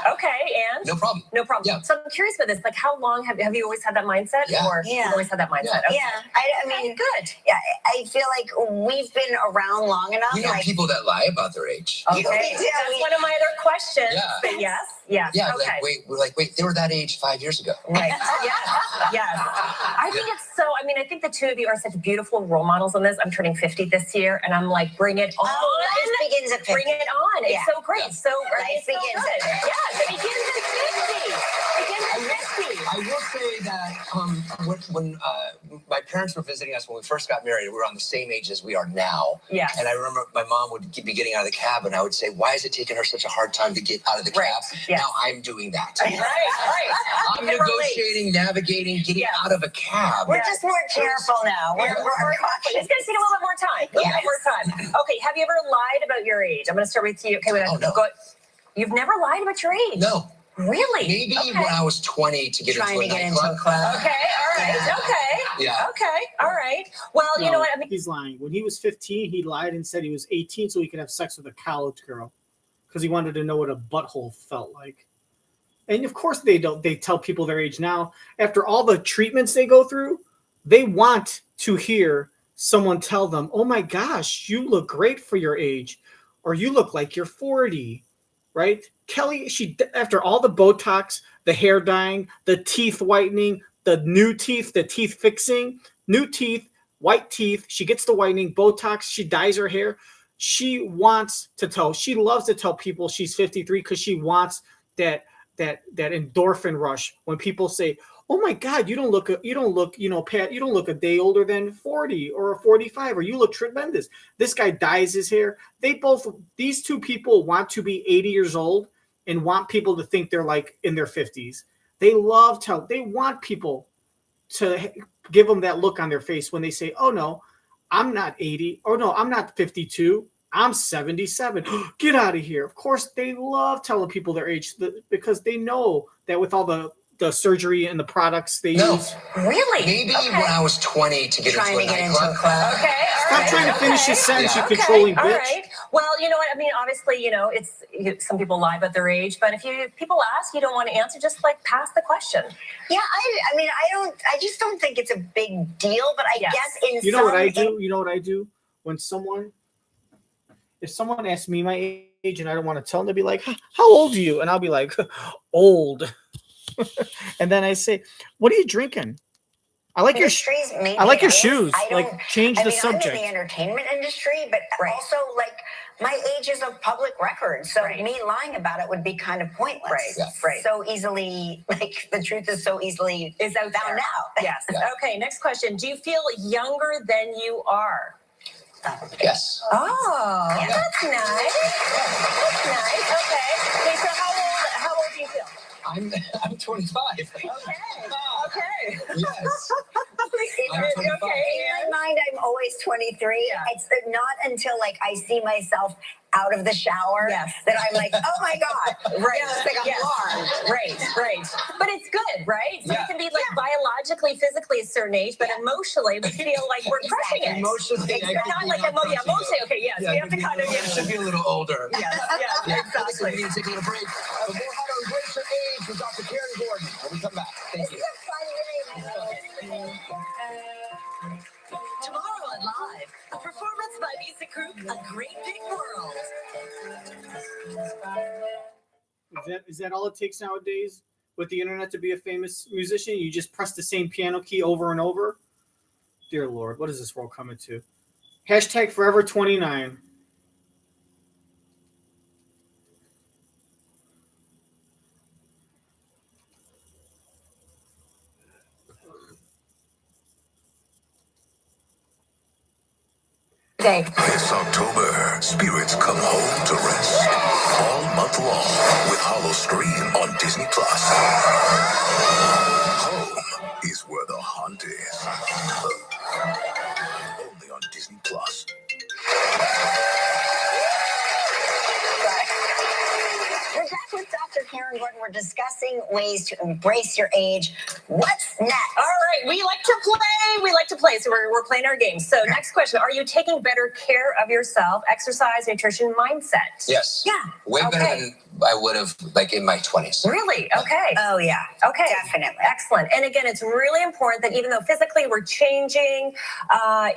Okay, and No problem. no problem. Yeah. So I'm curious about this. Like, how long have you always had that mindset? Yeah. Or Yeah. you've always had that mindset? Yeah, Okay. I mean, Good. yeah, I feel like we've been around long enough. You know like, people that lie about their age. Okay. Yeah, That's one of my other questions. Yeah. But yes. Yes. Yeah, Okay. we're like, wait, they were that age 5 years ago. Right. Yes. Yes. I think it's so. I mean, I think the two of you are such beautiful role models on this. I'm turning 50 this year, and I'm like, bring it on. Life begins at 50. Bring it on. Yeah. It's so great. Yeah. So Life it's so begins good. at 50. Yes, it begins at 50. I will say that when my parents were visiting us when we first got married, we were on the same age as we are now. Yes. And I remember my mom would be getting out of the cab, and I would say, "Why is it taking her such a hard time to get out of the cab?" Yes. Now I'm doing that. Right. I'm negotiating, navigating, getting out of a cab. We're just more careful now. We're cautious. It's going to take a little bit more time. A little bit more time. Okay, have you ever lied about your age? I'm going to start with you. Okay, no. You've never lied about your age? No. Really? Maybe when I was 20 to get Trying into to a get into a nightclub. club. Okay, all right. Okay. Yeah. Okay, all right. Well, you know what? I mean, he's lying. When he was 15, he lied and said he was 18 so he could have sex with a college girl because he wanted to know what a butthole felt like. And of course they don't. They tell people their age now. After all the treatments they go through, they want to hear someone tell them, "Oh my gosh, you look great for your age," or "You look like you're 40." Right? Kelly, she after all the Botox, the hair dyeing, the teeth whitening, the new teeth, the teeth fixing, new teeth, white teeth. She gets the whitening, Botox. She dyes her hair. She loves to tell people she's 53 because she wants that endorphin rush when people say, "Oh my God, you don't look, Pat, you don't look a day older than 40 or 45, or you look tremendous." This guy dyes his hair. These two people want to be 80 years old and want people to think they're like in their 50s. They want people to give them that look on their face when they say, "Oh no, I'm not 80, or no, I'm not 52. I'm 77. Get out of here." Of course, they love telling people their age because they know that with all the surgery and the products they use. Really? Maybe when I was 20 to get into a nightclub. Okay, all Stop right. trying to finish his sentence, you Okay, controlling bitch. all right. Well, you know what? I mean, obviously, some people lie about their age, but if people ask, you don't want to answer, just like pass the question. Yeah, I just don't think it's a big deal, but I guess in You know what I do? You know what I do? If someone asks me my age and I don't want to tell them, they'll be like, "How old are you?" And I'll be like, "Old." And then I say, "What are you drinking?" I like your shoes. Change the subject. I'm in the entertainment industry, but also my age is a public record, so me lying about it would be kind of pointless. Right. So easily, the truth is so easily found out. Yes. Okay. Next question. Do you feel younger than you are? Yes. Oh, that's nice. That's nice. Okay. So how old do you feel? I'm 25. Okay. Yes. In my mind, I'm always 23. Yeah. It's not until I see myself out of the shower that I'm like, "Oh my God!" Right. I'm alarmed. Right. But it's good, right? So it can be biologically, physically a certain age, but emotionally we feel like we're crushing it. Emotionally, not like emotionally. Okay, yes. We have to kind of should be a little older. Yes, exactly. We need to take a little break. But more how to embrace your age with Dr. Karen Gordon when we come back. Thank you. Tomorrow on Live, a performance by music group A Great Big World. Is that all it takes nowadays with the internet to be a famous musician? You just press the same piano key over and over? Dear Lord, what is this world coming to? Hashtag Forever 29. This October, spirits come home to rest all month long with Hollow Stream on Disney Plus. Home is where the hunt is. Only on Disney Plus. We're back with Dr. Karen Gordon. We're discussing ways to embrace your age. What's next? All right, we like to play. So we're playing our game. So next question: are you taking better care of yourself? Exercise, nutrition, mindset. Yes. Yeah. Way better than I would have, like, in my 20s. Really? Okay. Oh, yeah. Okay. Definitely. Excellent. And again, it's really important that even though physically we're changing,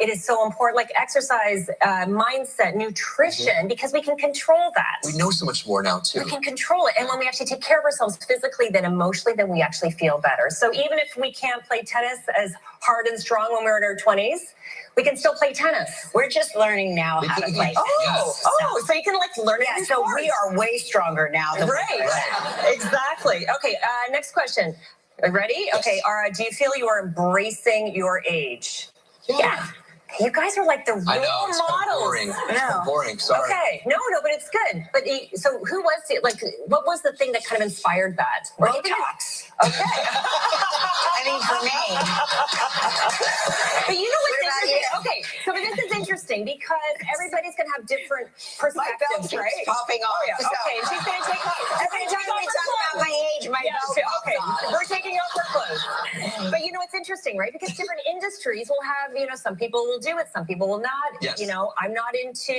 it is so important, like exercise, mindset, nutrition, because we can control that. We know so much more now, too. We can control it. And when we actually take care of ourselves physically, then emotionally, then we actually feel better. So even if we can't play tennis as hard and strong when we're in our 20s, we can still play tennis. We're just learning now how to play. So you can like learn it. Yeah, so we are way stronger now than Exactly. Okay, next question. Ready? Yes. Okay, do you feel you are embracing your age? Yeah. You guys are like the role I know, it's kind of models. boring. It's kind of boring, sorry. Okay, no, but it's good. But so who was it? Like, what was the thing that kind of inspired that? Botox. Okay. I mean, for me. But you know what's interesting? Okay, so this is interesting because everybody's going to have different perspectives, right? Popping off. Oh, yeah. Okay, and she's going to take off. Every time we talk about my age, my belt Okay, pops off. we're taking off our clothes. But you know, it's interesting, right? Because different industries will have, some people will do it, some people will not. Yes. I'm not into,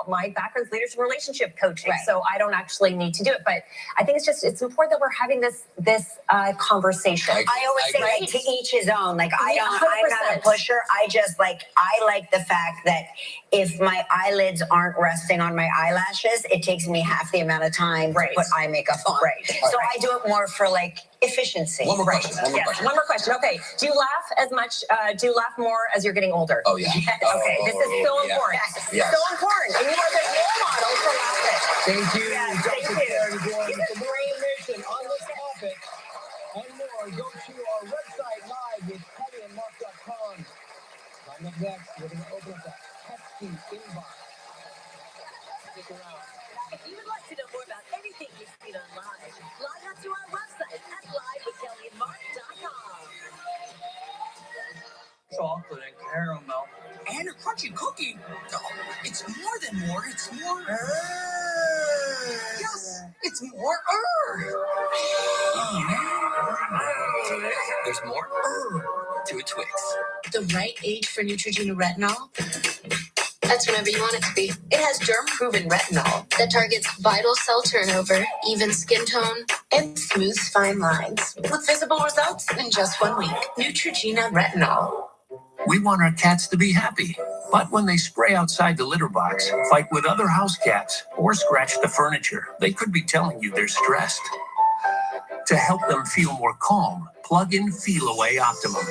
my background's leadership relationship coaching, Right. so I don't actually need to do it. But I think it's important that we're having this conversation. I always say, like, to each his own. Like, I'm not a 100%. pusher. I like the fact that if my eyelids aren't resting on my eyelashes, it takes me half the amount of time to put eye makeup on. Right. So I do it more for, like, efficiency. One more question. One more question. Okay. Do you laugh as much? Do you laugh more as you're getting older? Oh, yeah. Yes. Okay. This is so important. Yes. So important. And you are the role model for laughing. Thank you. Yes, thank Dr. you. Karen Gordon. For more information on this topic and more, go to our website live with PettyandMark.com. Coming up next, we're going to open up that hefty inbox. Stick around. If you would like to know more about anything you've seen online, log on to our website at livewithkellyandmark.com. Chocolate and caramel. And a crunchy cookie. No, it's more than more. It's more. Yes, it's more. There's more to a Twix. The right age for Neutrogena retinol? That's whenever you want it to be. It has germ-proven retinol that targets vital cell turnover, even skin tone, and smooths fine lines. With visible results in just 1 week. Neutrogena retinol. We want our cats to be happy. But when they spray outside the litter box, fight with other house cats, or scratch the furniture, they could be telling you they're stressed. To help them feel more calm, plug in Feel Away Optimum.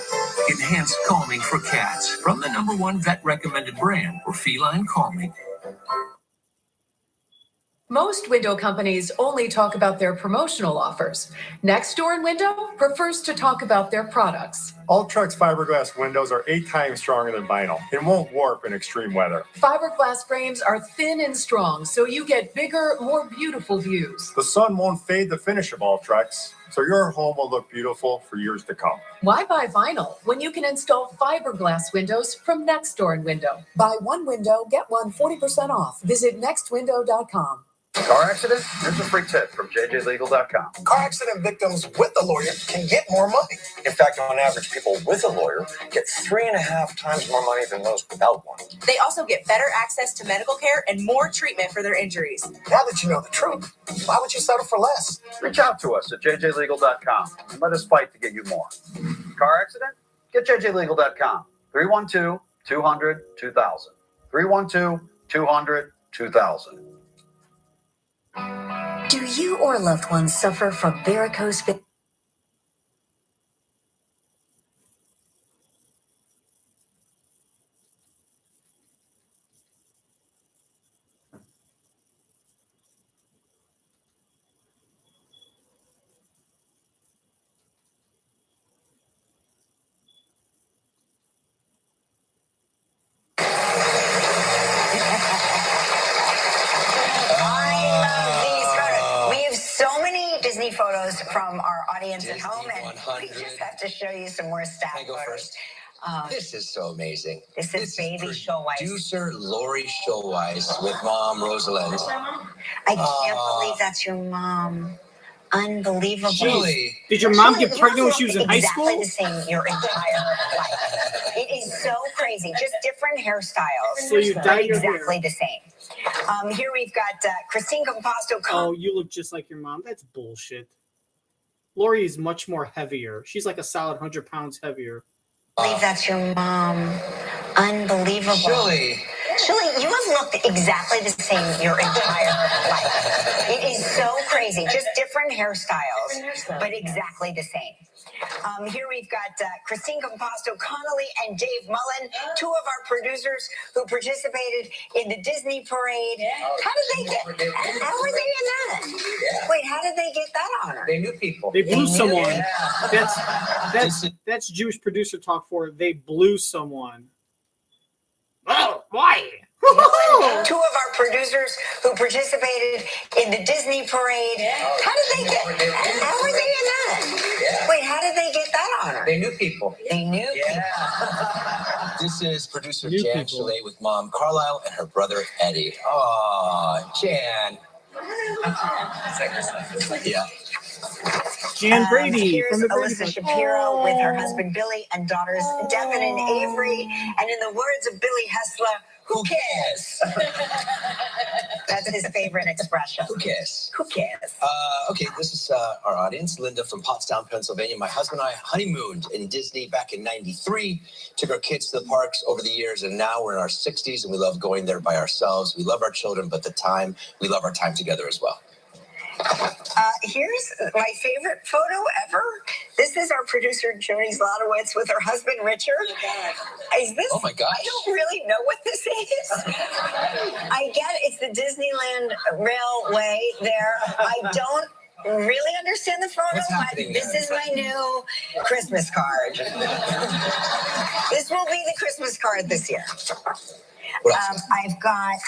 Enhanced calming for cats from the #1 vet-recommended brand for feline calming. Most window companies only talk about their promotional offers. Nextdoor Window prefers to talk about their products. Ultrex fiberglass windows are 8 times stronger than vinyl and won't warp in extreme weather. Fiberglass frames are thin and strong, so you get bigger, more beautiful views. The sun won't fade the finish of Ultrex, so your home will look beautiful for years to come. Why buy vinyl when you can install fiberglass windows from Nextdoor Window? Buy one window, get one 40% off. Visit nextwindow.com. Car accident? Here's a free tip from jjlegal.com. Car accident victims with a lawyer can get more money. In fact, on average, people with a lawyer get 3.5 times more money than those without one. They also get better access to medical care and more treatment for their injuries. Now that you know the truth, why would you settle for less? Reach out to us at jjlegal.com and let us fight to get you more. Car accident? Get jjlegal.com. 312-200-2000. 312-200-2000. Do you or loved ones suffer from varicose veins? Disney photos from our audience at home, and we just have to show you some more staff Can I go photos. first? This is so amazing. This is baby Showwise. Producer Lori Showwise with mom Rosalind. I can't believe that's your mom. Unbelievable. Julie. Did your mom Julie, get pregnant you when she was in high exactly school? the same your entire life. It is so crazy. Just different hairstyles. So you but dyed your exactly hair. the same. Here we've got Christine Composto. Oh, you look just like your mom. That's bullshit. Lori is much more heavier. She's like a solid 100 pounds heavier. I believe that's your mom. Unbelievable. Julie. Julie, you have looked exactly the same your entire life. It is so crazy. Just different hairstyles, but exactly the same. Here we've got Christine Composto Connolly and Dave Mullen, two of our producers who participated in the Disney parade. How did they how were they in that? Wait, how did they get that honor? They knew people. They blew someone. Yeah. That's Jewish producer talk for they blew someone. Oh, why? Two of our producers who participated in the Disney parade. How did they how were they in that? Wait, how did they get that honor? They knew people. They knew people. This is producer New Jan people. Chalet with mom Carlisle and her brother Eddie. Oh, Jan. Yeah. Jan Brady Here's from the Brady Alyssa Bunch. Shapiro with her Oh. husband Billy and daughters Devin and Avery. And in the words of Billy Hessler, who cares? That's his favorite expression. Who cares? Who cares? Okay, this is our audience. Linda from Pottstown, Pennsylvania. My husband and I honeymooned in Disney back in '93. Took our kids to the parks over the years, and now we're in our 60s, and we love going there by ourselves. We love our children, but we love our time together as well. Here's my favorite photo ever. This is our producer Joni Zlotowitz with her husband Richard. Is this? Oh my gosh. I don't really know what this is. I get it's the Disneyland Railway there. I don't really understand the photo, but this is my new Christmas card. This will be the Christmas card this year. I've got,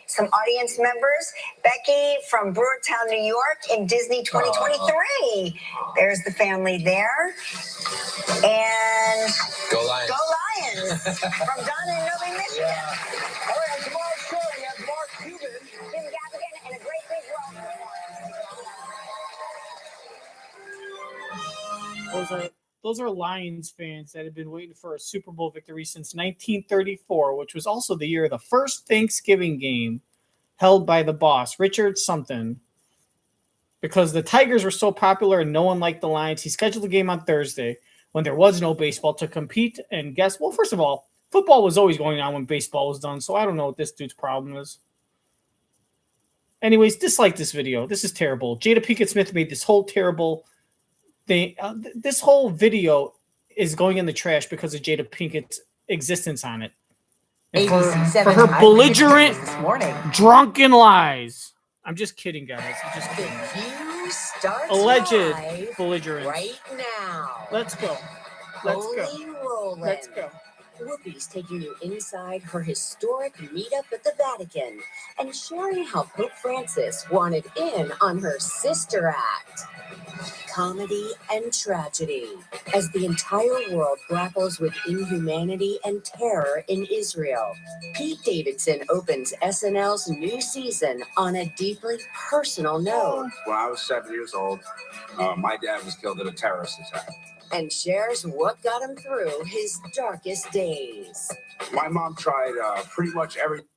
some audience members. Becky from Brewertown, New York in Disney 2023. There's the family there. And Go Lions. Go Lions from Donna in Northern Michigan. All right, on tomorrow's show, we have Mark Cuban. Jim Gaffigan and a great big welcome. Those are Lions fans that have been waiting for a Super Bowl victory since 1934, which was also the year of the first Thanksgiving game held by the boss, Richard something. Because the Tigers were so popular and no one liked the Lions, he scheduled the game on Thursday when there was no baseball to compete. And first of all, football was always going on when baseball was done, so I don't know what this dude's problem is. Anyways, dislike this video. This is terrible. Jada Pinkett Smith made this whole terrible thing. This whole video is going in the trash because of Jada Pinkett's existence on it. And for her belligerent, drunken lies. I'm just kidding, guys. I'm just kidding. You start Alleged belligerent. right now. Let's go. Let's go. Holy rollin'. Let's go. Whoopi's taking you inside her historic meetup at the Vatican and sharing how Pope Francis wanted in on her sister act. Comedy and tragedy as the entire world grapples with inhumanity and terror in Israel. Pete Davidson opens SNL's new season on a deeply personal note. When I was 7 years old, my dad was killed in a terrorist attack. And shares what got him through his darkest days. My mom tried pretty much everything.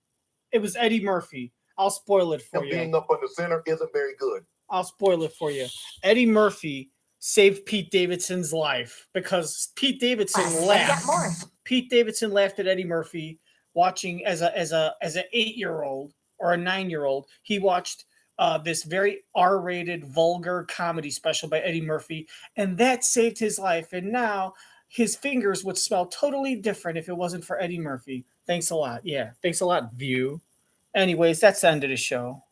It was Eddie Murphy. I'll spoil it for you. Being up on the center isn't very good. I'll spoil it for you. Eddie Murphy saved Pete Davidson's life because Pete Davidson laughed. Pete Davidson laughed at Eddie Murphy watching as an 8-year-old or a 9-year-old. He watched this very R-rated, vulgar comedy special by Eddie Murphy, and that saved his life. And now his fingers would smell totally different if it wasn't for Eddie Murphy. Thanks a lot. Yeah, thanks a lot, View. Anyways, that's the end of the show.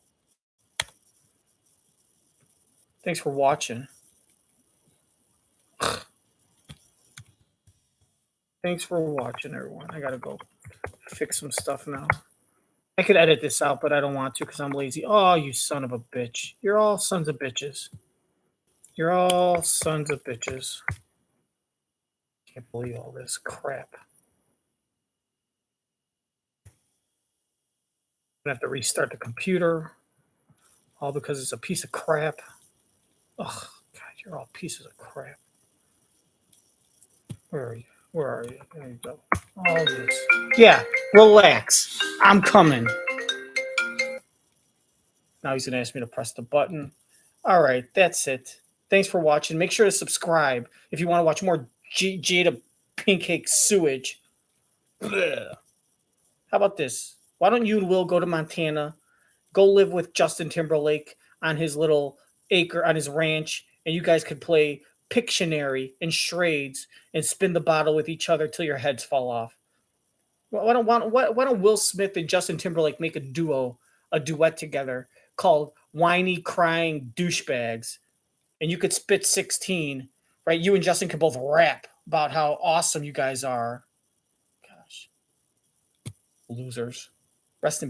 Thanks for watching. Thanks for watching, everyone. I gotta go fix some stuff now. I could edit this out, but I don't want to because I'm lazy. Oh, you son of a bitch. You're all sons of bitches. You're all sons of bitches. Can't believe all this crap. I have to restart the computer. All because it's a piece of crap. Oh, God, you're all pieces of crap. Where are you? Where are you? There you go. All this. Yeah, relax. I'm coming. Now he's going to ask me to press the button. All right, that's it. Thanks for watching. Make sure to subscribe if you want to watch more Jada Pinkett sewage. Ugh. How about this? Why don't you and Will go to Montana, go live with Justin Timberlake on his little acre, on his ranch, and you guys could play Pictionary and charades and spin the bottle with each other till your heads fall off. Why don't Will Smith and Justin Timberlake make a duet together called Whiny Crying Douchebags? And you could spit 16, right? You and Justin could both rap about how awesome you guys are. Gosh. Losers. Rest in